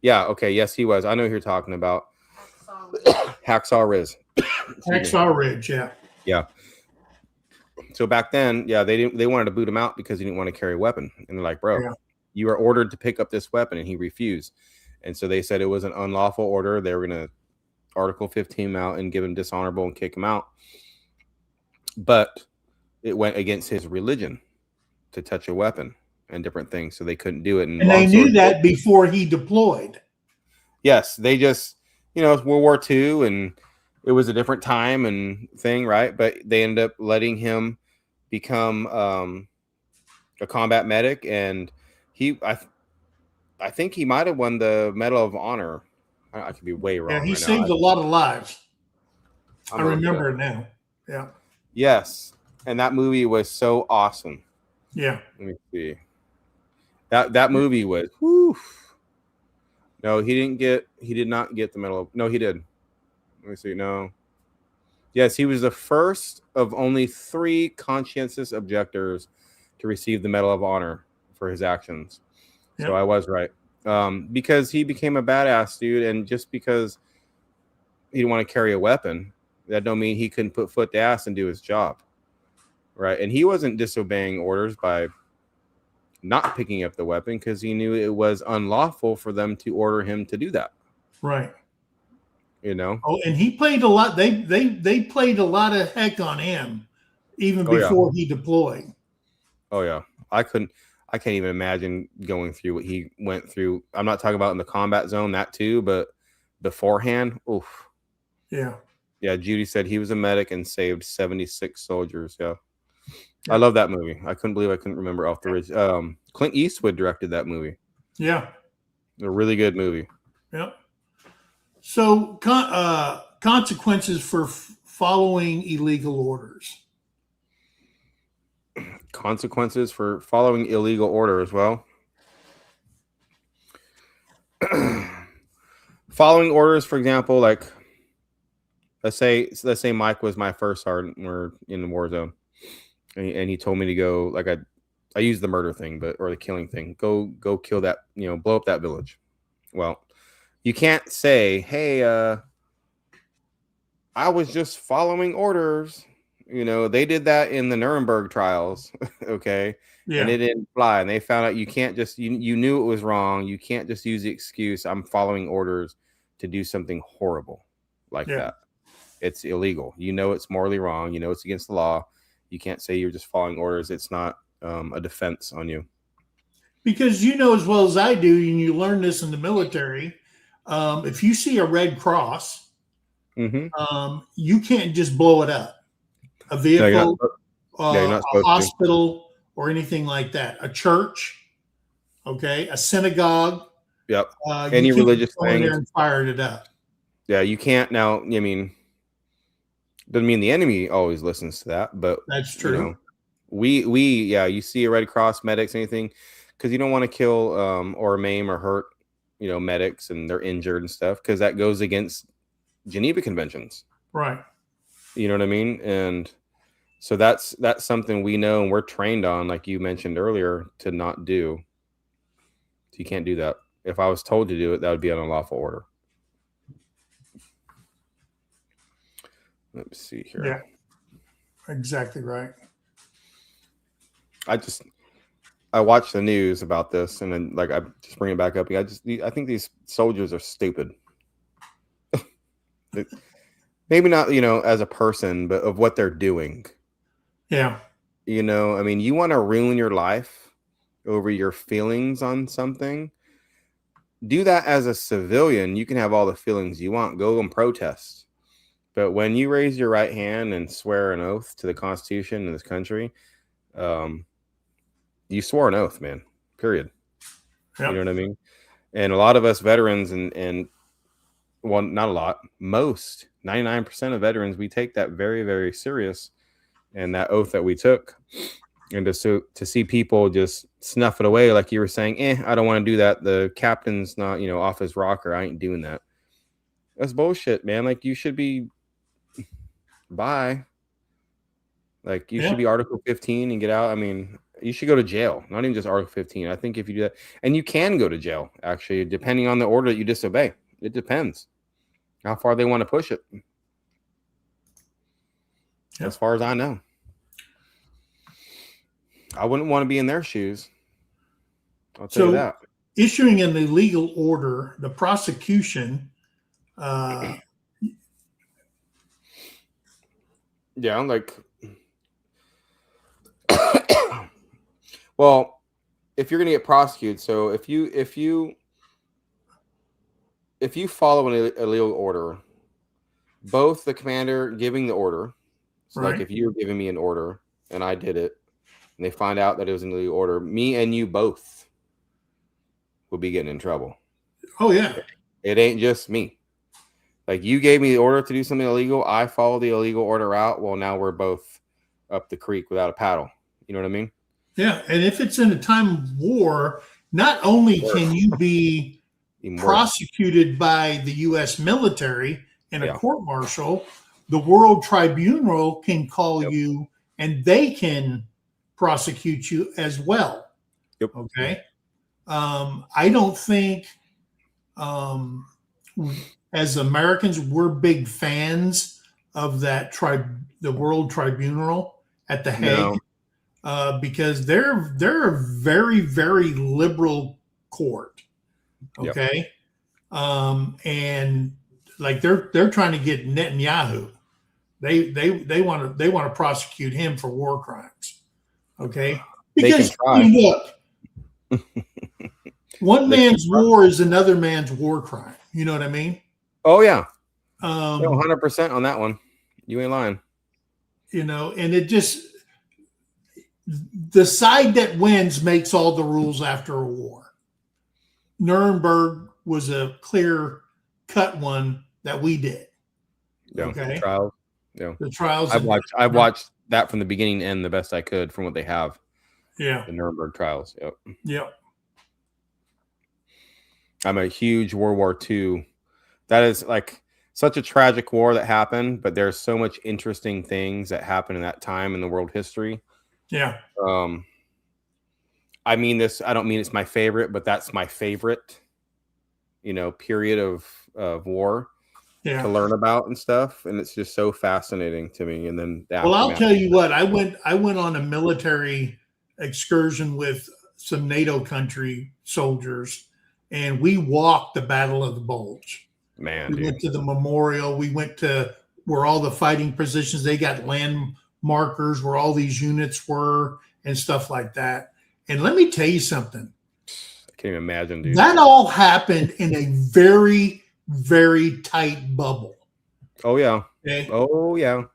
Speaker 2: Yeah, okay, yes, he was. I know who you're talking about. Hacksaw Riz.
Speaker 1: Hacksaw Ridge, yeah.
Speaker 2: Yeah. So back then, yeah, they wanted to boot him out because he didn't want to carry a weapon. And they're like, bro,
Speaker 1: Yeah.
Speaker 2: you are ordered to pick up this weapon, and he refused. And so they said it was an unlawful order. They were gonna Article 15 him out and give him dishonorable and kick him out. But it went against his religion to touch a weapon and different things, so they couldn't do it.
Speaker 1: And they knew that before he deployed.
Speaker 2: Yes, they just, it's World War II, and it was a different time and thing, right? But they ended up letting him become a combat medic, and I think he might have won the Medal of Honor. I could be way wrong.
Speaker 1: Yeah, he
Speaker 2: right
Speaker 1: saved
Speaker 2: now.
Speaker 1: a lot of lives.
Speaker 2: I
Speaker 1: remember it now. Yeah.
Speaker 2: Yes, and that movie was so awesome.
Speaker 1: Yeah.
Speaker 2: Let me see. That movie was. Whew. No, he did not get the medal. No, he did. Let me see. No. Yes, he was the first of only 3 conscientious objectors to receive the Medal of Honor for his actions. So I was right. Because he became a badass dude, and just because he didn't want to carry a weapon, that don't mean he couldn't put foot to ass and do his job. Right. And he wasn't disobeying orders by not picking up the weapon because he knew it was unlawful for them to order him to do that.
Speaker 1: Right.
Speaker 2: Oh,
Speaker 1: and he played a lot. They played a lot of heck on him even before he deployed.
Speaker 2: Oh yeah. I can't even imagine going through what he went through. I'm not talking about in the combat zone, that too, but beforehand. Oof.
Speaker 1: Yeah.
Speaker 2: Yeah. Judy said he was a medic and saved 76 soldiers. Yeah. I love that movie. I couldn't believe I couldn't remember off the ridge. Clint Eastwood directed that movie.
Speaker 1: Yeah.
Speaker 2: A really good movie.
Speaker 1: Yep. So consequences for following illegal orders.
Speaker 2: Consequences for following illegal orders. Well, following orders, for example, like let's say Mike was my first sergeant. We're in the war zone, and he told me to go. Like I used the murder thing, or the killing thing. Go kill that. Blow up that village. Well, you can't say, hey, I was just following orders. They did that in the Nuremberg trials. Okay. Yeah. And it didn't fly. And they found out you can't just, you knew it was wrong. You can't just use the excuse, I'm following orders, to do something horrible like that. It's illegal. It's morally wrong. It's against the law. You can't say you're just following orders. It's not a defense on you.
Speaker 1: Because as well as I do, and you learn this in the military, if you see a red cross, you can't just blow it up. A vehicle, a hospital, or anything like that. A church, okay, a synagogue.
Speaker 2: Yep. Any religious thing.
Speaker 1: There and fired it up.
Speaker 2: Yeah, you can't now. Doesn't mean the enemy always listens to that, but
Speaker 1: that's true.
Speaker 2: You see a Red Cross, medics, anything, because you don't want to kill or maim or hurt, medics, and they're injured and stuff, because that goes against Geneva Conventions.
Speaker 1: Right.
Speaker 2: You know what I mean? And so that's something we know and we're trained on, like you mentioned earlier, to not do. So you can't do that. If I was told to do it, that would be an unlawful order. Let me see here.
Speaker 1: Yeah, exactly right.
Speaker 2: I watched the news about this, and then I just bring it back up. I think these soldiers are stupid. Maybe not, as a person, but of what they're doing.
Speaker 1: Yeah.
Speaker 2: You want to ruin your life over your feelings on something. Do that as a civilian. You can have all the feelings you want. Go and protest. But when you raise your right hand and swear an oath to the Constitution in this country, you swore an oath, man. Period. Yep. You know what I mean? And a lot of us veterans and well, not a lot, most 99% of veterans, we take that very, very serious. And that oath that we took, and to see people just snuff it away, like you were saying, I don't want to do that. The captain's not, off his rocker. I ain't doing that. That's bullshit, man. Like, you should be, bye. Like, you should be Article 15 and get out. I mean, You should go to jail. Not even just Article 15. I think if you do that, and you can go to jail, actually, depending on the order that you disobey. It depends how far they want to push it.
Speaker 1: Yeah.
Speaker 2: As far as I know, I wouldn't want to be in their shoes. I'll tell you that.
Speaker 1: Issuing an illegal order, the prosecution.
Speaker 2: Yeah, like, well, if you're gonna get prosecuted, so if you follow an illegal order, both the commander giving the order, so
Speaker 1: Right.
Speaker 2: like if you were giving me an order and I did it, and they find out that it was an illegal order, me and you both will be getting in trouble.
Speaker 1: Oh yeah.
Speaker 2: It ain't just me. Like, you gave me the order to do something illegal, I follow the illegal order out. Well, now we're both up the creek without a paddle. You know what I mean?
Speaker 1: Yeah, and if it's in a time of war, not only can you be prosecuted by the U.S. military in a court martial, the World Tribunal can call you and they can prosecute you as well.
Speaker 2: Yep.
Speaker 1: Okay. I don't think, as Americans, we're big fans of that the World Tribunal at The Hague. No. Because they're a very, very liberal court. Okay. Yep. And like they're trying to get Netanyahu. They want to prosecute him for war crimes. Okay. Because look, one man's war is another man's war crime. You know what I mean?
Speaker 2: Oh yeah. 100% on that one. You ain't lying.
Speaker 1: You know, and it just, the side that wins makes all the rules after a war. Nuremberg was a clear-cut one that we did.
Speaker 2: Yeah,
Speaker 1: okay.
Speaker 2: The trials. Yeah,
Speaker 1: the trials.
Speaker 2: I've watched that from the beginning to end the best I could from what they have.
Speaker 1: Yeah,
Speaker 2: the Nuremberg trials. Yep.
Speaker 1: Yep.
Speaker 2: I'm a huge World War II. That is like such a tragic war that happened, but there's so much interesting things that happened in that time in the world history.
Speaker 1: Yeah.
Speaker 2: I mean this, I don't mean it's my favorite, but that's my favorite, period of war to learn about and stuff. And it's just so fascinating to me. And then
Speaker 1: I'll tell you what, I went on a military excursion with some NATO country soldiers, and we walked the Battle of the Bulge.
Speaker 2: Man,
Speaker 1: we went to the memorial. We went to where all the fighting positions, they got land markers where all these units were and stuff like that. And let me tell you something.
Speaker 2: I can't even imagine, dude.
Speaker 1: That all happened in a very, very tight bubble.
Speaker 2: Oh, yeah.
Speaker 1: Okay?
Speaker 2: Oh, yeah.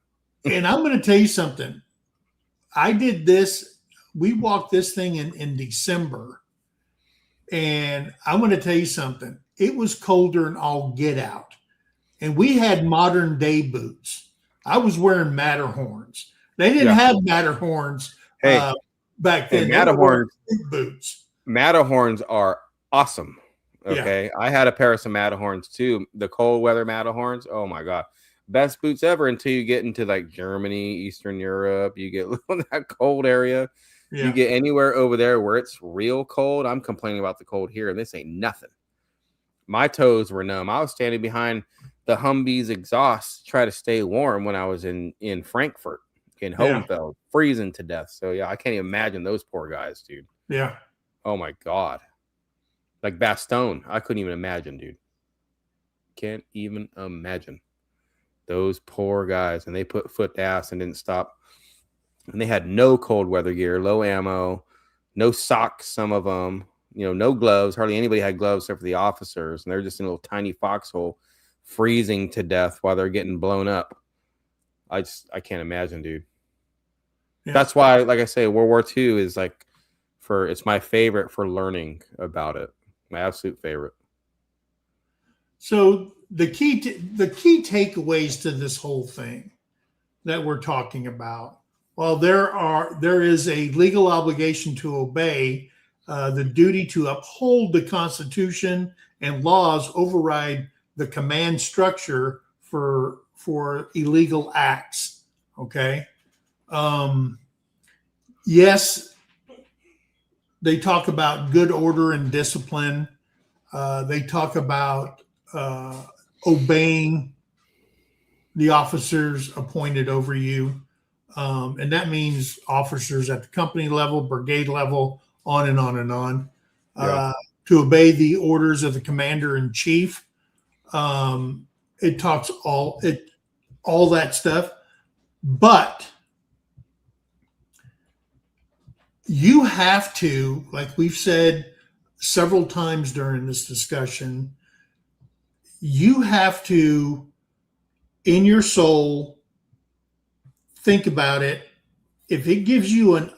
Speaker 1: And I'm going to tell you something. I did this. We walked this thing in December. And I'm going to tell you something. It was colder than all get out. And we had modern day boots. I was wearing Matterhorns. They didn't have Matterhorns back then.
Speaker 2: Matterhorns
Speaker 1: boots.
Speaker 2: Matterhorns are awesome. Okay. Yeah. I had a pair of some Matterhorns too. The cold weather Matterhorns. Oh my God. Best boots ever until you get into like Germany, Eastern Europe. You get that cold area. Yeah. You get anywhere over there where it's real cold. I'm complaining about the cold here, and this ain't nothing. My toes were numb. I was standing behind the Humvee's exhaust to try to stay warm when I was in Frankfurt, in Hohenfeld, freezing to death. So, yeah, I can't even imagine those poor guys, dude.
Speaker 1: Yeah.
Speaker 2: Oh, my God. Like Bastogne. I couldn't even imagine, dude. Can't even imagine. Those poor guys. And they put foot to ass and didn't stop. And they had no cold weather gear, low ammo, no socks, some of them, no gloves. Hardly anybody had gloves except for the officers. And they're just in a little tiny foxhole freezing to death while they're getting blown up. I can't imagine, dude. Yeah. That's why, like I say, World War II is like it's my favorite for learning about it. My absolute favorite.
Speaker 1: So the key takeaways to this whole thing that we're talking about. Well, there is a legal obligation to obey. The duty to uphold the Constitution and laws override the command structure for illegal acts. Okay. Yes, They talk about good order and discipline. They talk about obeying the officers appointed over you. And that means officers at the company level, brigade level, on and on and on. To obey the orders of the commander in chief. It talks all that stuff. But you have to, like we've said several times during this discussion, you have to, in your soul, think about it. If it gives you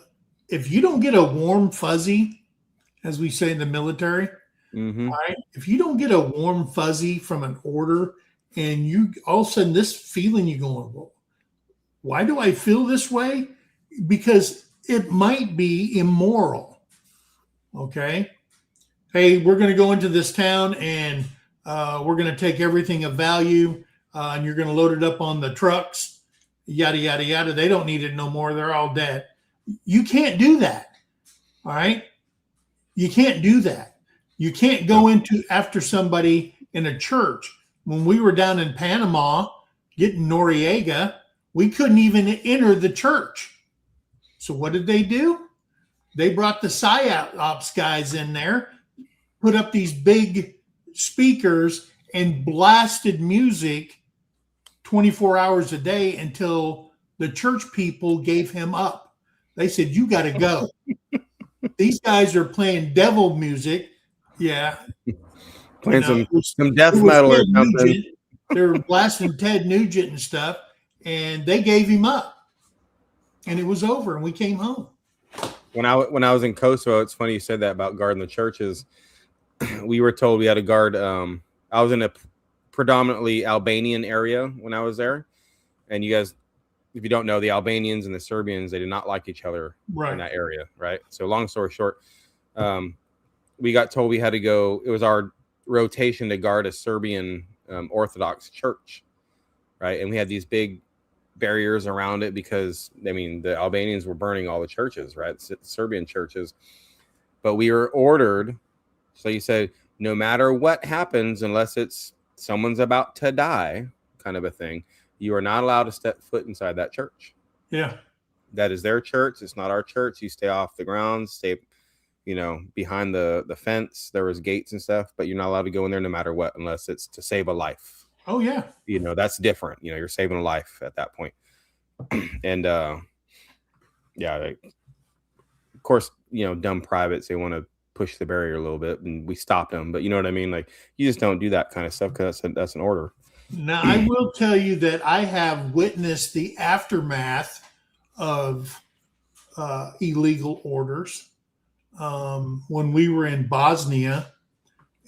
Speaker 1: if you don't get a warm fuzzy, as we say in the military, right? If you don't get a warm fuzzy from an order, and you all of a sudden this feeling you're going, well, why do I feel this way? Because it might be immoral. Okay. Hey, we're going to go into this town and we're going to take everything of value and you're going to load it up on the trucks, yada, yada, yada. They don't need it no more. They're all dead. You can't do that. All right. You can't do that. You can't go into after somebody in a church. When we were down in Panama getting Noriega, we couldn't even enter the church. So what did they do? They brought the PSYOPs guys in there, put up these big speakers and blasted music 24 hours a day until the church people gave him up. They said, you got to go. These guys are playing devil music. Yeah.
Speaker 2: Playing some death metal or something.
Speaker 1: They were blasting Ted Nugent and stuff, and they gave him up. And it was over, and we came home.
Speaker 2: When I was in Kosovo, it's funny you said that about guarding the churches. We were told we had to guard. I was in a predominantly Albanian area when I was there, and you guys, if you don't know, the Albanians and the Serbians, they did not like each other in that area, right? So long story short, we got told we had to go. It was our rotation to guard a Serbian Orthodox church, right? And we had these big barriers around it because, I mean, the Albanians were burning all the churches, right? Serbian churches. But we were ordered. So you said, no matter what happens, unless it's someone's about to die kind of a thing, you are not allowed to step foot inside that church.
Speaker 1: Yeah.
Speaker 2: That is their church. It's not our church. You stay off the grounds, stay, behind the fence. There was gates and stuff, but you're not allowed to go in there no matter what, unless it's to save a life.
Speaker 1: Oh, yeah.
Speaker 2: That's different. You're saving a life at that point. And, of course, dumb privates, they want to push the barrier a little bit, and we stopped them. But you know what I mean? Like, you just don't do that kind of stuff because that's an order.
Speaker 1: Now, I will tell you that I have witnessed the aftermath of illegal orders. When we were in Bosnia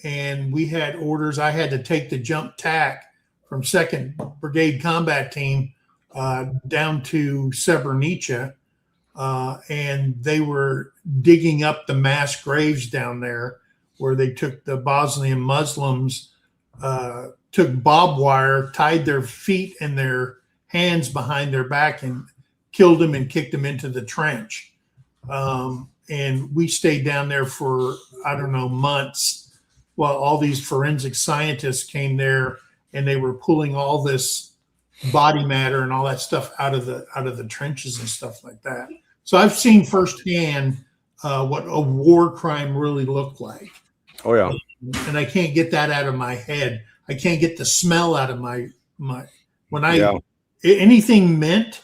Speaker 1: and we had orders, I had to take the jump tack from 2nd Brigade Combat Team down to Srebrenica, and they were digging up the mass graves down there where they took the Bosnian Muslims, took barbed wire, tied their feet and their hands behind their back and killed them and kicked them into the trench. And we stayed down there for, I don't know, months while all these forensic scientists came there and they were pulling all this body matter and all that stuff out of the trenches and stuff like that. So I've seen firsthand what a war crime really looked like.
Speaker 2: Oh yeah.
Speaker 1: And I can't get that out of my head. I can't get the smell out of my when I anything mint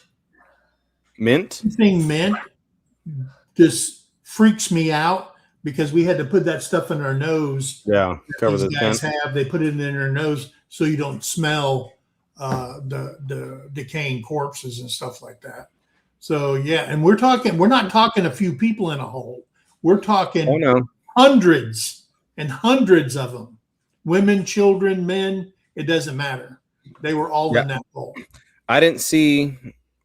Speaker 1: just freaks me out because we had to put that stuff in our nose.
Speaker 2: Yeah, cover
Speaker 1: these
Speaker 2: the
Speaker 1: guys
Speaker 2: tent.
Speaker 1: they put it in their nose so you don't smell the decaying corpses and stuff like that. So yeah, and we're not talking a few people in a hole. We're talking hundreds and hundreds of them. Women, children, men, it doesn't matter. They were all in that hole.
Speaker 2: I didn't see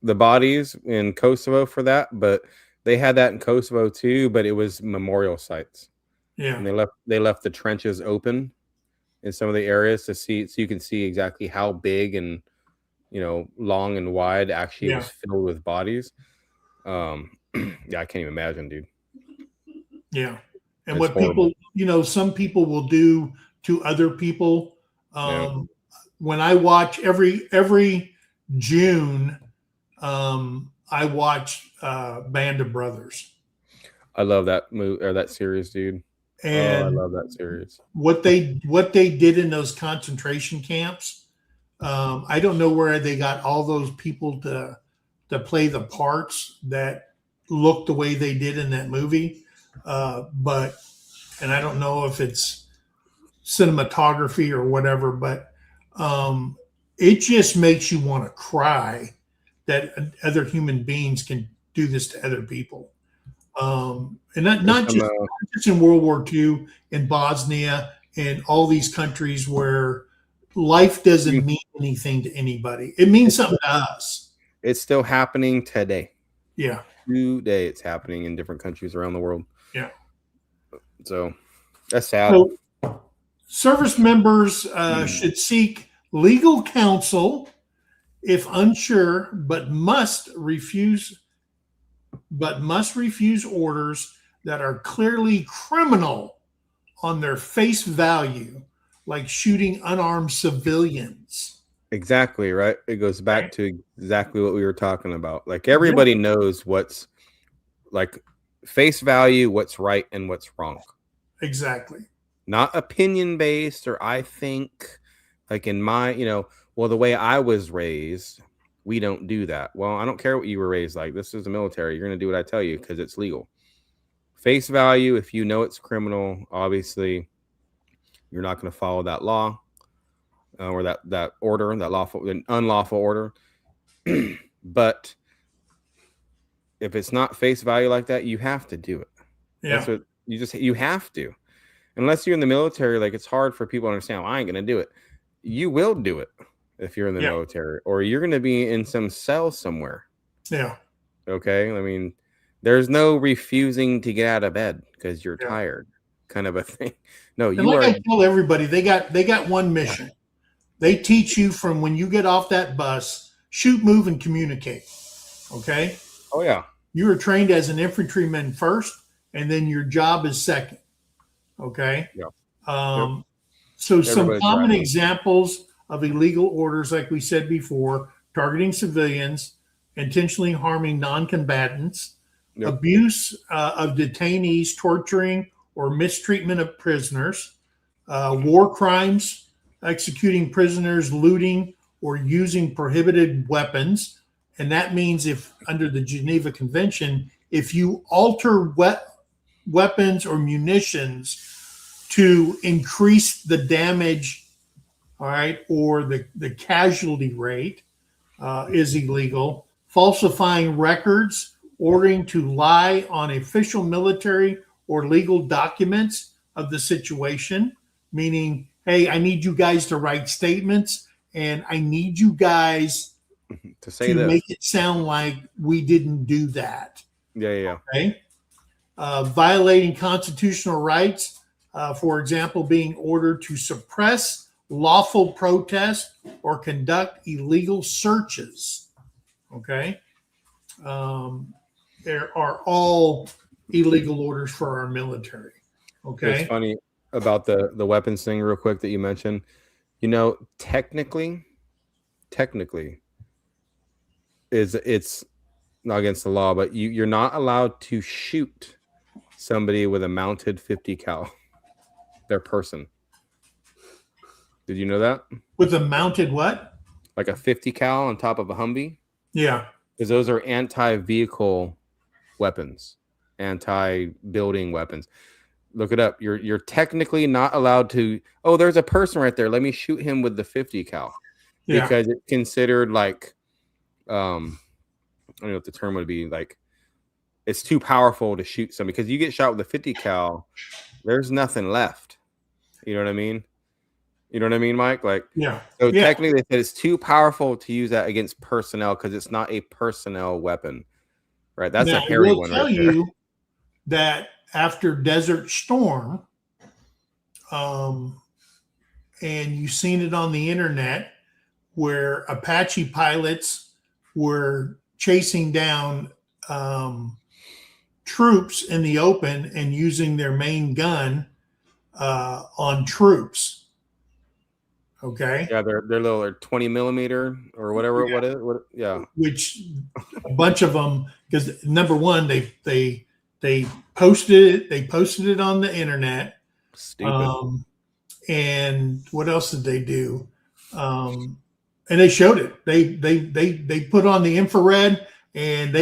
Speaker 2: the bodies in Kosovo for that, but they had that in Kosovo too, but it was memorial sites.
Speaker 1: Yeah.
Speaker 2: And they left the trenches open in some of the areas to see, so you can see exactly how big and long and wide actually it was filled with bodies. I can't even imagine, dude.
Speaker 1: Yeah. And
Speaker 2: It's
Speaker 1: what
Speaker 2: horrible.
Speaker 1: people, some people will do to other people.
Speaker 2: Yeah.
Speaker 1: When I watch every June, I watch Band of Brothers.
Speaker 2: I love that movie or that series, dude. Oh, I
Speaker 1: And
Speaker 2: love that series.
Speaker 1: what they did in those concentration camps, I don't know where they got all those people to play the parts that look the way they did in that movie. But and I don't know if it's cinematography or whatever, but it just makes you want to cry that other human beings can do this to other people. And not,
Speaker 2: There's
Speaker 1: not
Speaker 2: some
Speaker 1: just in World War II, in Bosnia, and all these countries where life doesn't mean anything to anybody. It means something to us.
Speaker 2: it's still happening today.
Speaker 1: Yeah.
Speaker 2: Today it's happening in different countries around the world.
Speaker 1: Yeah.
Speaker 2: So that's sad.
Speaker 1: So service members should seek legal counsel if unsure, but must refuse orders that are clearly criminal on their face value, like shooting unarmed civilians.
Speaker 2: Exactly, right? It goes back
Speaker 1: Right?
Speaker 2: to exactly what we were talking about. Like everybody knows what's like face value, what's right and what's wrong.
Speaker 1: Exactly.
Speaker 2: Not opinion based or I think like in my, well, the way I was raised, we don't do that. Well, I don't care what you were raised like. This is the military. You're going to do what I tell you because it's legal. Face value, if you know it's criminal, obviously you're not going to follow that law or that order, that unlawful order. But if it's not face value like that, you have to do it.
Speaker 1: Yeah.
Speaker 2: That's what you have to. Unless you're in the military, like it's hard for people to understand. Well, I ain't going to do it. You will do it if you're in the military, or you're going to be in some cell somewhere.
Speaker 1: Yeah.
Speaker 2: Okay. I mean, there's no refusing to get out of bed because you're tired, kind of a thing. No,
Speaker 1: and like I tell everybody, they got one mission. They teach you from when you get off that bus, shoot, move, and communicate. Okay.
Speaker 2: Oh yeah.
Speaker 1: You are trained as an infantryman first, and then your job is second. Okay.
Speaker 2: Yeah.
Speaker 1: So some common examples of illegal orders, like we said before: targeting civilians, intentionally harming non-combatants, abuse of detainees, torturing or mistreatment of prisoners, war crimes, executing prisoners, looting, or using prohibited weapons. And that means if under the Geneva Convention, if you alter weapons or munitions to increase the damage, all right, or the casualty rate is illegal. Falsifying records, ordering to lie on official military or legal documents of the situation, meaning, hey, I need you guys to write statements and I need you guys to make it sound like we didn't do that.
Speaker 2: Yeah.
Speaker 1: Okay. Violating constitutional rights, for example, being ordered to suppress lawful protest or conduct illegal searches. Okay. There are all illegal orders for our military. Okay.
Speaker 2: It's funny about the weapons thing real quick that you mentioned. Technically it's not against the law, but you're not allowed to shoot somebody with a mounted 50 cal. Their person. Did you know that?
Speaker 1: With a mounted what?
Speaker 2: Like a 50 cal on top of a Humvee?
Speaker 1: Yeah.
Speaker 2: Because those are anti-vehicle weapons, anti-building weapons. Look it up. You're technically not allowed to. Oh, there's a person right there. Let me shoot him with the 50 cal. Yeah. Because it's considered like, I don't know what the term would be. Like, it's too powerful to shoot somebody. Because you get shot with a 50 cal, there's nothing left. You know what I mean? You know what I mean, Mike? Like,
Speaker 1: yeah.
Speaker 2: So technically, they said it's too powerful to use that against personnel because it's not a personnel weapon, right? That's a hairy one.
Speaker 1: I will tell you that after Desert Storm, and you've seen it on the internet, where Apache pilots were chasing down troops in the open and using their main gun on troops. Okay.
Speaker 2: Yeah, they're little 20 millimeter or whatever.
Speaker 1: Yeah.
Speaker 2: Yeah.
Speaker 1: Which a bunch of them, because number one, they posted it on the internet.
Speaker 2: Stupid.
Speaker 1: And what else did they do? And they showed it. They put on the infrared, and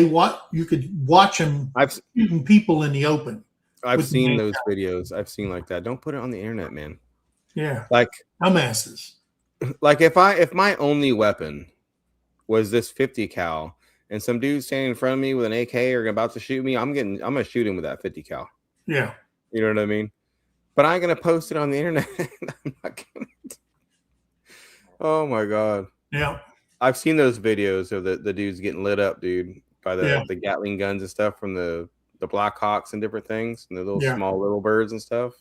Speaker 1: you could watch them shooting people in the open.
Speaker 2: I've seen those videos. I've seen like that. Don't put it on the internet, man.
Speaker 1: Yeah.
Speaker 2: Like
Speaker 1: dumbasses.
Speaker 2: Like if my only weapon was this 50 cal and some dude standing in front of me with an AK or about to shoot me, I'm gonna shoot him with that 50 cal.
Speaker 1: Yeah.
Speaker 2: You know what I mean? But I ain't gonna post it on the internet. I'm not gonna. Oh my God.
Speaker 1: Yeah.
Speaker 2: I've seen those videos of the dudes getting lit up, dude, by the Gatling guns and stuff from the Blackhawks and different things and the little birds and stuff.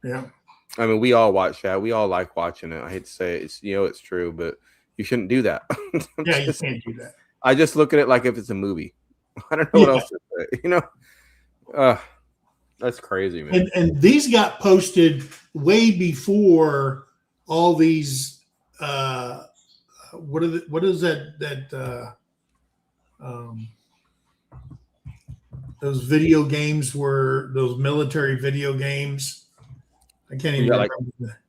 Speaker 1: Yeah.
Speaker 2: I mean, we all watch that. We all like watching it. I hate to say it. It's true, but you shouldn't do that.
Speaker 1: You can't do that.
Speaker 2: I just look at it like if it's a movie. I don't know what else to say. That's crazy, man.
Speaker 1: And these got posted way before all these. What is that? Those video games were those military video games. I can't even remember.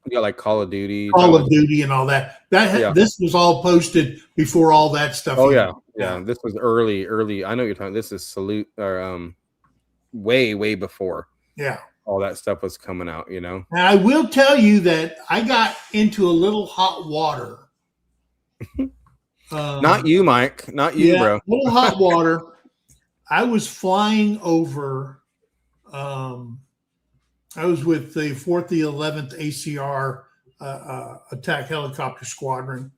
Speaker 2: You got like Call of Duty,
Speaker 1: and all that. This was all posted before all that stuff.
Speaker 2: Oh yeah. This was early. I know what you're talking. This is Salute or way before.
Speaker 1: Yeah,
Speaker 2: all that stuff was coming out.
Speaker 1: And I will tell you that I got into a little hot water.
Speaker 2: Not you, Mike. Not you, bro.
Speaker 1: A little hot water. I was flying over. I was with the 4th, the 11th ACR attack helicopter squadron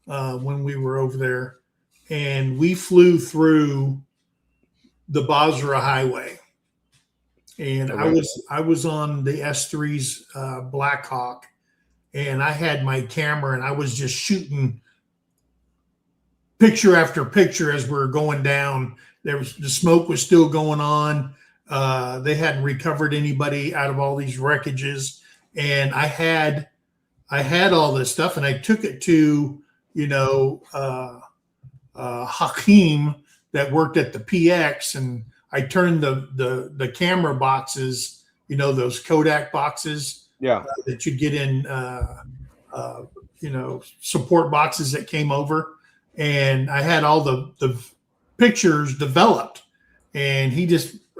Speaker 1: when we were over there, and we flew through the Basra Highway, and I was on the S3's Black Hawk, and I had my camera, and I was just shooting picture after picture as we were going down. The smoke was still going on. They hadn't recovered anybody out of all these wreckages, and I had all this stuff, and I took it to Hakeem that worked at the PX, and I turned the camera boxes, those Kodak boxes, that you get in, support boxes that came over, and I had all the pictures developed, and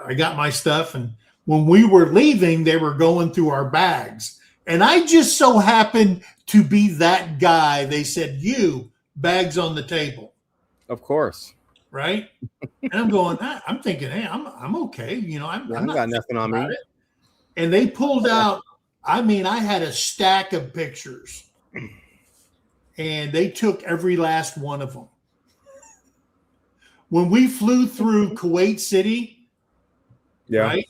Speaker 1: I got my stuff, and when we were leaving, they were going through our bags, and I just so happened to be that guy. They said, "You, bags on the table."
Speaker 2: Of course.
Speaker 1: Right? And I'm going, I'm thinking, hey, I'm okay. I'm not
Speaker 2: got nothing on me.
Speaker 1: It. And they pulled out, I had a stack of pictures, and they took every last one of them. When we flew through Kuwait City, right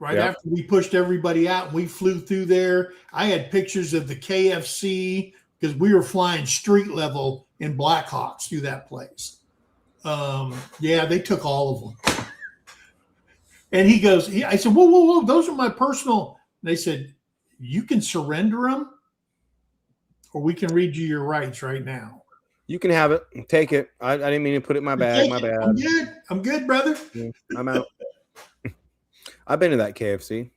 Speaker 1: after we pushed everybody out, and we flew through there, I had pictures of the KFC because we were flying street level in Blackhawks through that place. They took all of them. And he goes, I said, whoa, those are my personal. And they said, you can surrender them, or we can read you your rights right now.
Speaker 2: You can have it. Take it. I didn't mean to put it in my bag. My bad.
Speaker 1: I'm good, brother.
Speaker 2: Yeah, I'm out. I've been to that KFC.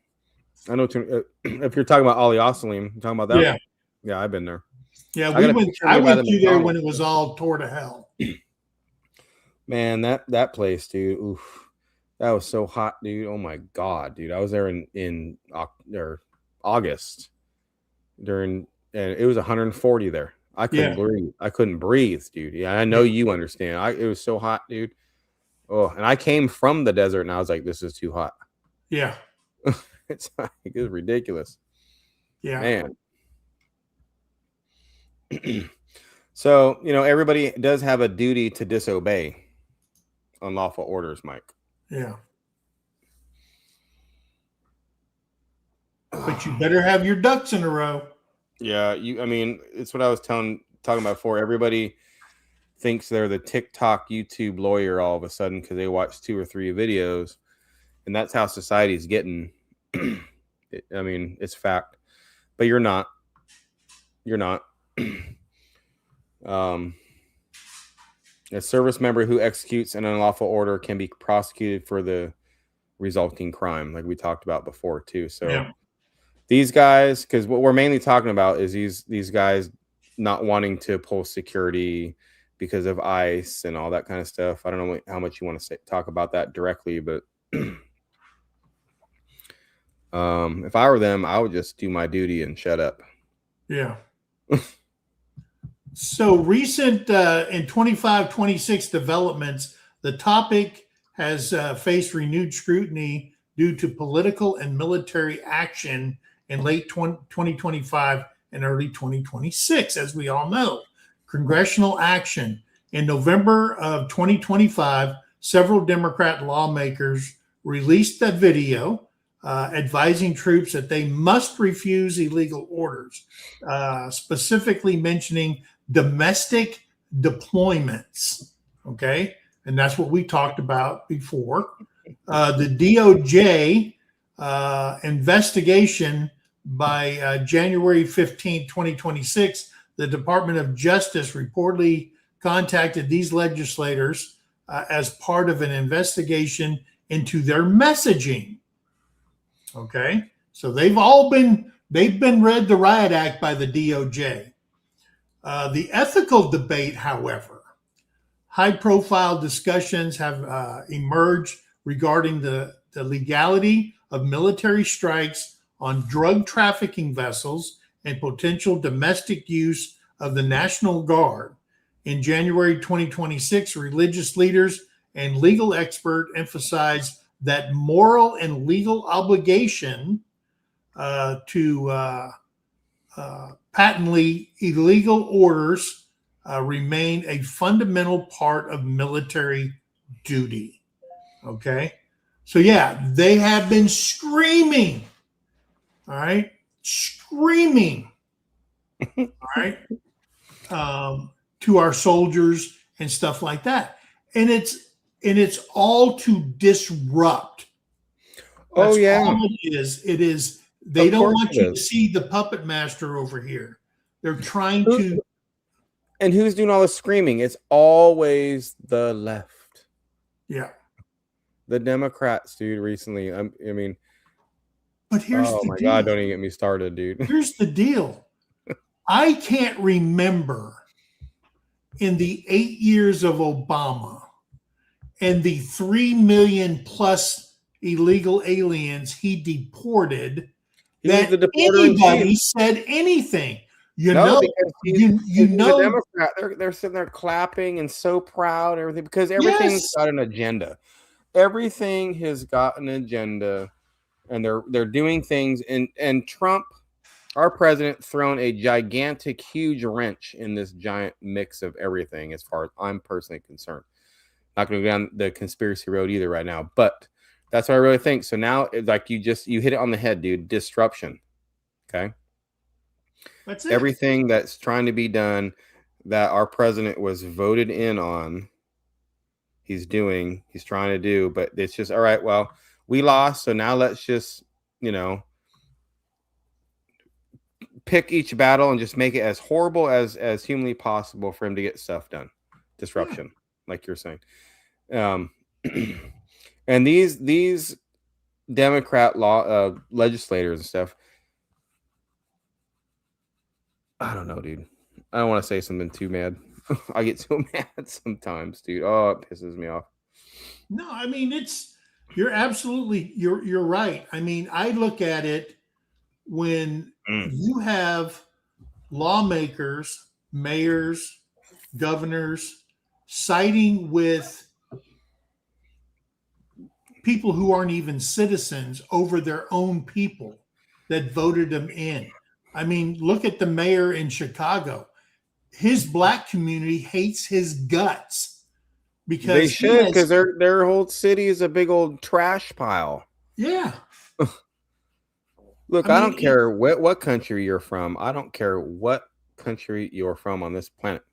Speaker 2: I know if you're talking about Ali Osalim, you're talking about that. Yeah, I've been there.
Speaker 1: Yeah, I went through there when it was all tore to hell.
Speaker 2: Man, that place, dude. Oof, that was so hot, dude. Oh my God, dude. I was there in August and it was 140 there. I couldn't breathe. I couldn't breathe, dude. Yeah, I know you understand. It was so hot, dude. Oh, and I came from the desert, and I was like, this is too hot.
Speaker 1: Yeah.
Speaker 2: It was ridiculous.
Speaker 1: Yeah.
Speaker 2: Man. So, everybody does have a duty to disobey unlawful orders, Mike.
Speaker 1: Yeah. But you better have your ducks in a row.
Speaker 2: Yeah, it's what I was talking about before. Everybody thinks they're the TikTok, YouTube lawyer all of a sudden because they watch 2 or 3 videos. and that's how society is getting. I mean, it's fact, but you're not. You're not. A service member who executes an unlawful order can be prosecuted for the resulting crime, like we talked about before too. So these guys, because what we're mainly talking about is these guys not wanting to pull security because of ICE and all that kind of stuff. I don't know how much you want to talk about that directly, but if I were them, I would just do my duty and shut up.
Speaker 1: Yeah. So recent in 25-26 developments, the topic has faced renewed scrutiny due to political and military action in late 2025 and early 2026, as we all know. Congressional action. In November of 2025, several Democrat lawmakers released a video advising troops that they must refuse illegal orders, specifically mentioning domestic deployments. Okay. And that's what we talked about before. The DOJ investigation by January 15, 2026, the Department of Justice reportedly contacted these legislators as part of an investigation into their messaging. Okay. So they've been read the Riot Act by the DOJ. The ethical debate, however, high-profile discussions have emerged regarding the legality of military strikes on drug trafficking vessels and potential domestic use of the National Guard. In January 2026, religious leaders and legal experts emphasized that moral and legal obligation to patently illegal orders remain a fundamental part of military duty. Okay. So, yeah, they have been screaming. All right. Screaming. All right. To our soldiers and stuff like that. And it's all to disrupt. That's all it is. It is. They don't want you to see the puppet master over here. They're trying to.
Speaker 2: And who's doing all the screaming? It's always the left.
Speaker 1: Yeah.
Speaker 2: The Democrats, dude, recently. I mean.
Speaker 1: But here's the deal.
Speaker 2: Oh, my God. Don't even get me started, dude.
Speaker 1: Here's the deal. I can't remember in the 8 years of Obama and the 3 million plus illegal aliens he deported that anybody said anything. You know,
Speaker 2: the Democrat, they're sitting there clapping and so proud and everything because everything's got an agenda. Everything has got an agenda, and they're doing things. And Trump, our president, thrown a gigantic, huge wrench in this giant mix of everything. As far as I'm personally concerned, not going to go down the conspiracy road either right now, but that's what I really think. So now, like you hit it on the head, dude. Disruption. Okay.
Speaker 1: That's it.
Speaker 2: Everything that's trying to be done that our president was voted in on, he's trying to do, but it's just, all right, well, we lost. So now let's just, pick each battle and just make it as horrible as humanly possible for him to get stuff done. Disruption, like you're saying. And these Democrat legislators and stuff, I don't know, dude. I don't want to say something too mad. I get so mad sometimes, dude. Oh, it pisses me off.
Speaker 1: No, I mean, you're absolutely, you're right. I mean, I look at it when you have lawmakers, mayors, governors siding with people who aren't even citizens over their own people that voted them in. I mean, look at the mayor in Chicago. His black community hates his guts because
Speaker 2: they should, because their whole city is a big old trash pile.
Speaker 1: Yeah.
Speaker 2: Look, I don't care what country you're from. I don't care what country you're from on this planet.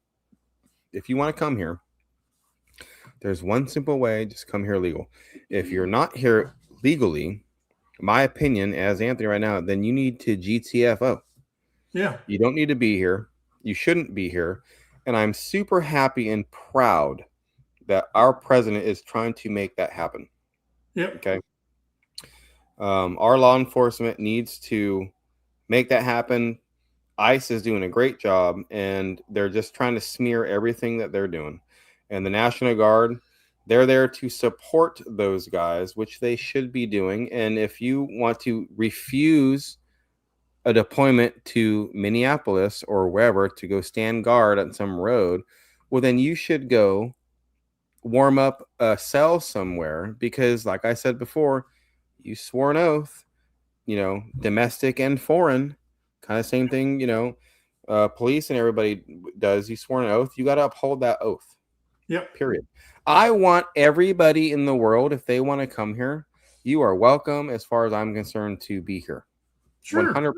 Speaker 2: If you want to come here, there's one simple way. Just come here legal. If you're not here legally, my opinion as Anthony right now, then you need to GTFO.
Speaker 1: Yeah.
Speaker 2: You don't need to be here. You shouldn't be here. And I'm super happy and proud that our president is trying to make that happen.
Speaker 1: Yep.
Speaker 2: Okay. Our law enforcement needs to make that happen. ICE is doing a great job, and they're just trying to smear everything that they're doing. And the National Guard, they're there to support those guys, which they should be doing. And if you want to refuse a deployment to Minneapolis or wherever to go stand guard on some road, well, then you should go warm up a cell somewhere, because like I said before, you swore an oath, domestic and foreign, kind of same thing, police and everybody does. You swore an oath, you got to uphold that oath.
Speaker 1: Yep.
Speaker 2: Period. I want everybody in the world, if they want to come here, you are welcome as far as I'm concerned to be here.
Speaker 1: Sure.
Speaker 2: 100%.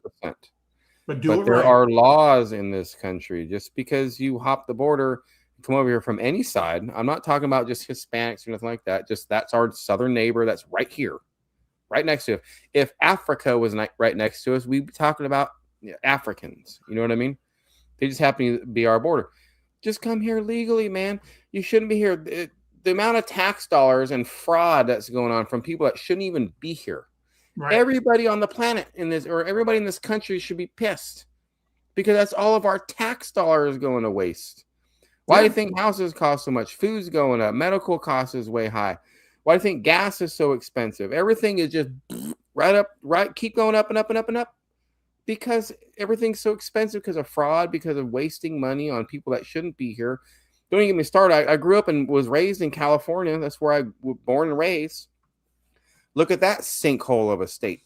Speaker 1: But
Speaker 2: there are laws in this country. Just because you hop the border, come over here from any side, I'm not talking about just Hispanics or nothing like that. Just that's our southern neighbor that's right here, right next to us. If Africa was right next to us, we'd be talking about Africans. You know what I mean? They just happen to be our border. Just come here legally, man. You shouldn't be here. The amount of tax dollars and fraud that's going on from people that shouldn't even be here. Right. Everybody on the planet everybody in this country should be pissed, because that's all of our tax dollars going to waste. Why do you think houses cost so much? Food's going up. Medical costs is way high. Why do you think gas is so expensive? Everything is just keep going up and up and up and up, because everything's so expensive because of fraud, because of wasting money on people that shouldn't be here. Don't even get me started. I grew up and was raised in California. That's where I was born and raised. Look at that sinkhole of a state.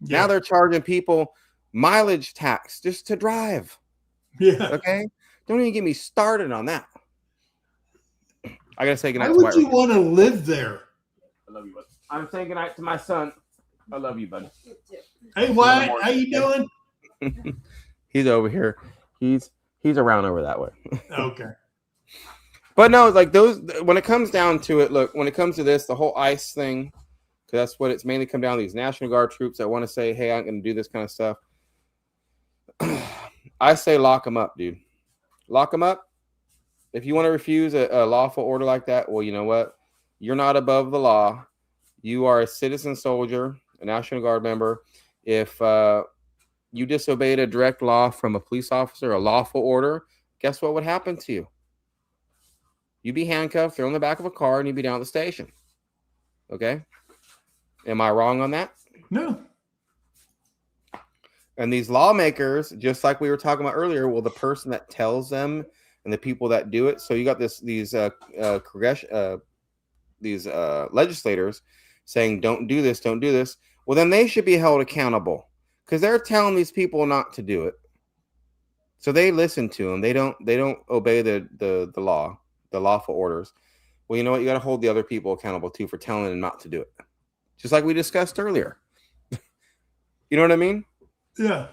Speaker 2: Yeah. Now they're charging people mileage tax just to drive.
Speaker 1: Yeah.
Speaker 2: Okay. Don't even get me started on that. I gotta say goodnight.
Speaker 1: Why would you want to live there?
Speaker 2: I love you, buddy. I'm saying goodnight to my son. I love you, buddy.
Speaker 1: Hey, Wyatt, how you doing?
Speaker 2: He's over here. He's around over that way.
Speaker 1: Okay.
Speaker 2: But no, like those. When it comes down to it, look. When it comes to this, the whole ICE thing, because that's what it's mainly come down to. These National Guard troops that want to say, "Hey, I'm going to do this kind of stuff." I say lock them up, dude. Lock them up. If you want to refuse a lawful order like that, well, you know what? You're not above the law. You are a citizen soldier, a National Guard member. If you disobeyed a direct law from a police officer, a lawful order, guess what would happen to you? You'd be handcuffed, thrown in the back of a car, and you'd be down at the station. Okay? Am I wrong on that?
Speaker 1: No.
Speaker 2: And these lawmakers, just like we were talking about earlier, well, the person that tells them and the people that do it. So you got these legislators saying, "Don't do this, don't do this." Well, then they should be held accountable, because they're telling these people not to do it. So they listen to them. They don't obey the law, the lawful orders. Well, you know what? You got to hold the other people accountable too for telling them not to do it. Just like we discussed earlier. You know what I mean?
Speaker 1: Yeah.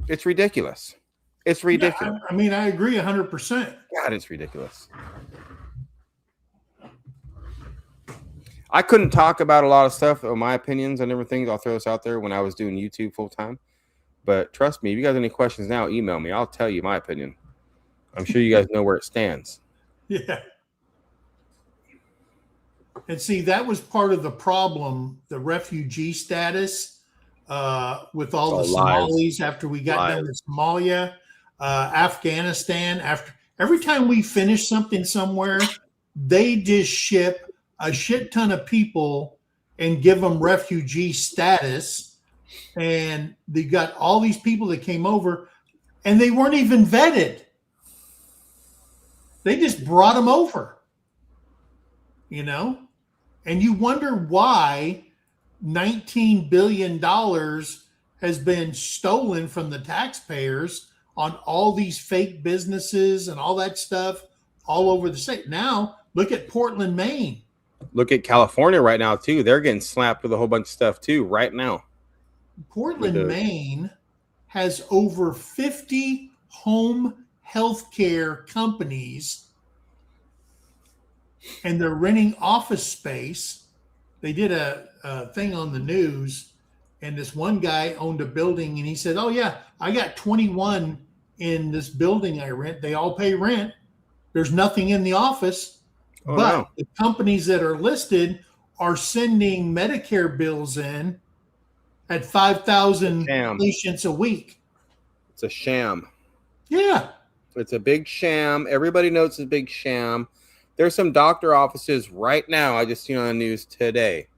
Speaker 2: It's ridiculous. It's ridiculous.
Speaker 1: Yeah, I mean, I agree 100%.
Speaker 2: God, it's ridiculous. I couldn't talk about a lot of stuff, or my opinions and everything. I'll throw this out there when I was doing YouTube full time. But trust me, if you guys have any questions now, email me. I'll tell you my opinion. I'm sure you guys know where it stands.
Speaker 1: Yeah. And see, that was part of the problem, the refugee status with all the Somalis after we got done with Somalia, Afghanistan. Every time we finish something somewhere, they just ship a shit ton of people and give them refugee status. And they got all these people that came over, and they weren't even vetted. They just brought them over, and you wonder why $19 billion has been stolen from the taxpayers on all these fake businesses and all that stuff all over the state. Now, look at Portland, Maine.
Speaker 2: Look at California right now, too. They're getting slapped with a whole bunch of stuff, too, right now.
Speaker 1: Portland, Maine has over 50 home healthcare companies, and they're renting office space a thing on the news, and this one guy owned a building, and he said, "Oh yeah, I got 21 in this building I rent. They all pay rent. There's nothing in the office,
Speaker 2: Oh
Speaker 1: but
Speaker 2: no.
Speaker 1: the companies that are listed are sending Medicare bills in at 5,000
Speaker 2: Sham.
Speaker 1: patients a week."
Speaker 2: It's a sham.
Speaker 1: Yeah.
Speaker 2: It's a big sham. Everybody knows it's a big sham. There's some doctor offices right now, I just seen on the news today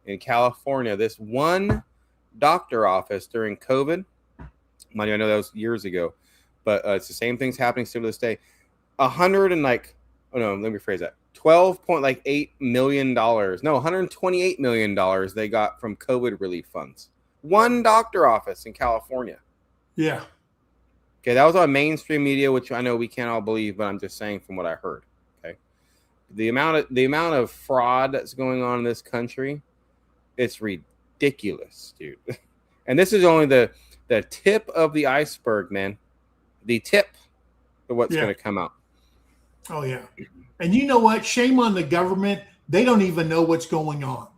Speaker 2: in California. This one doctor office during COVID, mind you, I know that was years ago, but it's the same things happening still to this day. Let me rephrase that. $12.8 million. No, $128 million they got from COVID relief funds. One doctor office in California.
Speaker 1: Yeah.
Speaker 2: Okay, that was on mainstream media, which I know we can't all believe, but I'm just saying from what I heard. Okay, the amount of fraud that's going on in this country, it's ridiculous, dude. And this is only the tip of the iceberg, man. The tip of what's going to come out.
Speaker 1: Oh yeah. And you know what? Shame on the government. They don't even know what's going on.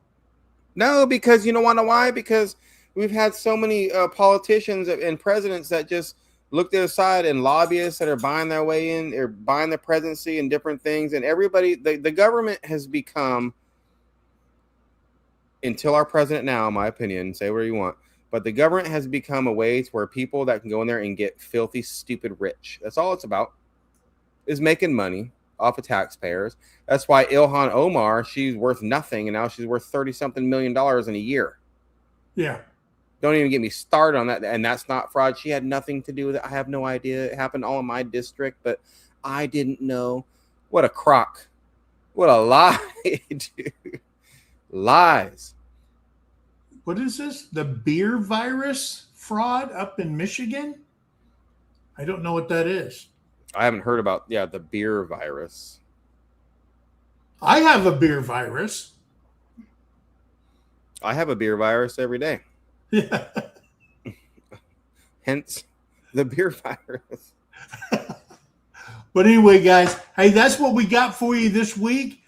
Speaker 2: No, because you know why? Because we've had so many politicians and presidents that just look to the side, and lobbyists that are buying their way in, or buying the presidency and different things. And everybody, the government has become, until our president now, in my opinion, say what you want, but the government has become a way to where people that can go in there and get filthy, stupid rich. That's all it's about, is making money off of taxpayers. That's why Ilhan Omar, she's worth nothing, and now she's worth $30-something million in a year.
Speaker 1: Yeah.
Speaker 2: Don't even get me started on that. And that's not fraud. She had nothing to do with it. I have no idea. It happened all in my district, but I didn't know. What a crock. What a lie, dude. Lies.
Speaker 1: What is this? The beer virus fraud up in Michigan? I don't know what that is.
Speaker 2: I haven't heard about, the beer virus.
Speaker 1: I have a beer virus.
Speaker 2: I have a beer virus every day.
Speaker 1: Yeah.
Speaker 2: Hence the beer virus.
Speaker 1: But anyway, guys, hey, that's what we got for you this week.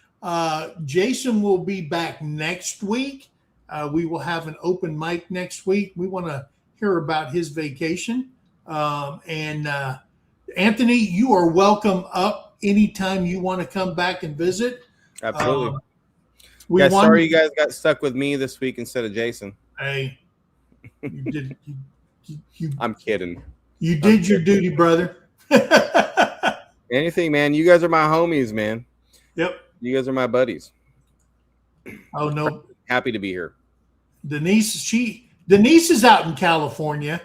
Speaker 1: Jason will be back next week. We will have an open mic next week. We want to hear about his vacation. And Anthony, you are welcome up anytime you want to come back and visit.
Speaker 2: Absolutely. Sorry you guys got stuck with me this week instead of Jason.
Speaker 1: Hey, you did.
Speaker 2: I'm kidding.
Speaker 1: You did your duty, brother.
Speaker 2: Anything, man. You guys are my homies, man.
Speaker 1: Yep.
Speaker 2: You guys are my buddies.
Speaker 1: Oh no.
Speaker 2: Happy to be here.
Speaker 1: Denise is out in California.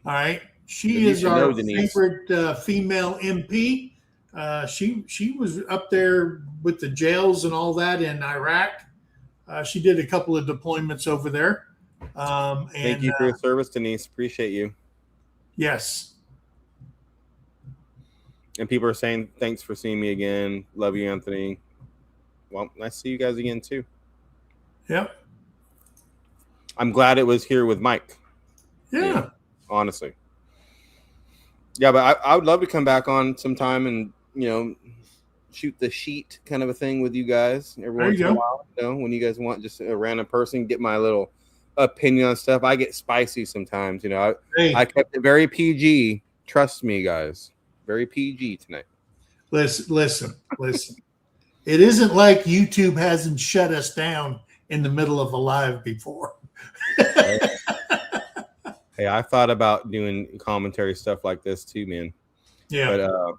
Speaker 1: All right. She is our favorite female MP. She was up there with the jails and all that in Iraq. She did a couple of deployments over there.
Speaker 2: Thank you for your service, Denise. Appreciate you.
Speaker 1: Yes.
Speaker 2: And people are saying, thanks for seeing me again. Love you, Anthony. Well, nice to see you guys again, too.
Speaker 1: Yep.
Speaker 2: I'm glad it was here with Mike.
Speaker 1: Yeah.
Speaker 2: Honestly. Yeah, but I would love to come back on sometime and, shoot the sheet kind of a thing with you guys every once in a while. When you guys want just a random person, get my little opinion on stuff. I get spicy sometimes, I kept it very PG. Trust me, guys. Very PG tonight.
Speaker 1: Listen. It isn't like YouTube hasn't shut us down in the middle of a live before.
Speaker 2: Hey, I thought about doing commentary stuff like this too, man.
Speaker 1: Yeah.
Speaker 2: But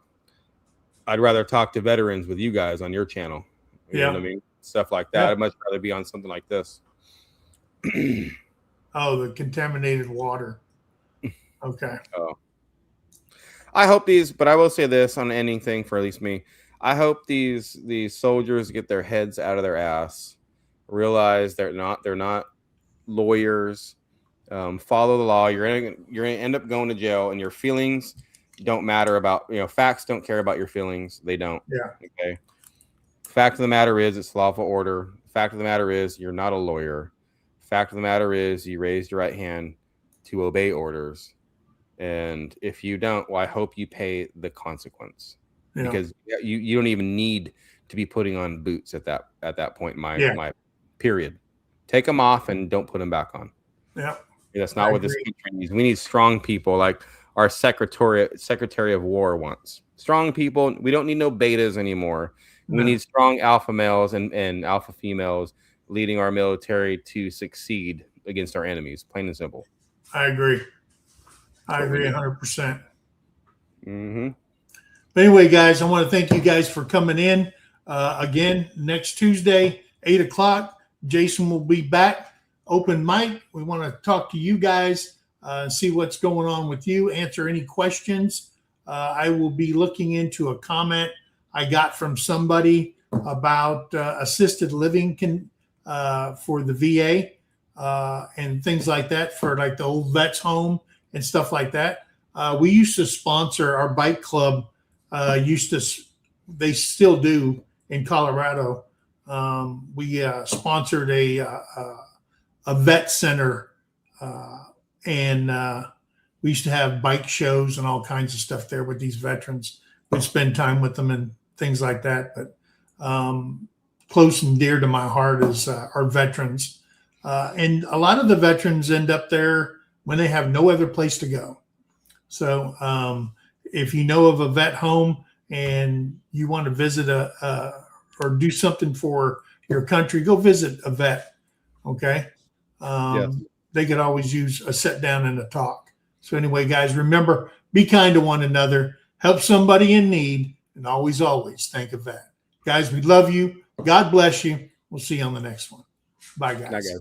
Speaker 2: I'd rather talk to veterans with you guys on your channel. You know what I mean? Stuff like that.
Speaker 1: Yeah.
Speaker 2: I'd much rather be on something like this.
Speaker 1: Oh, the contaminated water. Okay.
Speaker 2: Oh. I hope but I will say this on ending thing for at least me. I hope these soldiers get their heads out of their ass, realize they're not lawyers. Follow the law. You're gonna end up going to jail, and your feelings don't matter about facts. Don't care about your feelings. They don't.
Speaker 1: Yeah.
Speaker 2: Okay. Fact of the matter is, it's lawful order. Fact of the matter is, you're not a lawyer. Fact of the matter is, you raised your right hand to obey orders. And if you don't, well, I hope you pay the consequence, because you don't even need to be putting on boots at that point. My period. Take them off and don't put them back on.
Speaker 1: Yeah.
Speaker 2: That's not what this country needs. We need strong people like our Secretary of War wants. Strong people. We don't need no betas anymore. We need strong alpha males and alpha females leading our military to succeed against our enemies, plain and simple.
Speaker 1: I agree. I agree 100%.
Speaker 2: Mm-hmm.
Speaker 1: But anyway, guys, I want to thank you guys for coming in. Again, next Tuesday, 8 o'clock, Jason will be back. Open mic. We want to talk to you guys, see what's going on with you, answer any questions. I will be looking into a comment I got from somebody about assisted living for the VA and things like that, for like the old vets home and stuff like that. We used to sponsor our bike club. They still do in Colorado. We sponsored a vet center, and we used to have bike shows and all kinds of stuff there with these veterans. We'd spend time with them and things like that. But close and dear to my heart is our veterans. And a lot of the veterans end up there when they have no other place to go. So if you know of a vet home and you want to visit or do something for your country, go visit a vet. Okay. They could always use a sit down and a talk. So anyway, guys, remember, be kind to one another, help somebody in need, and always thank a vet. Guys, we love you. God bless you. We'll see you on the next one. Bye, guys.
Speaker 2: Bye, guys.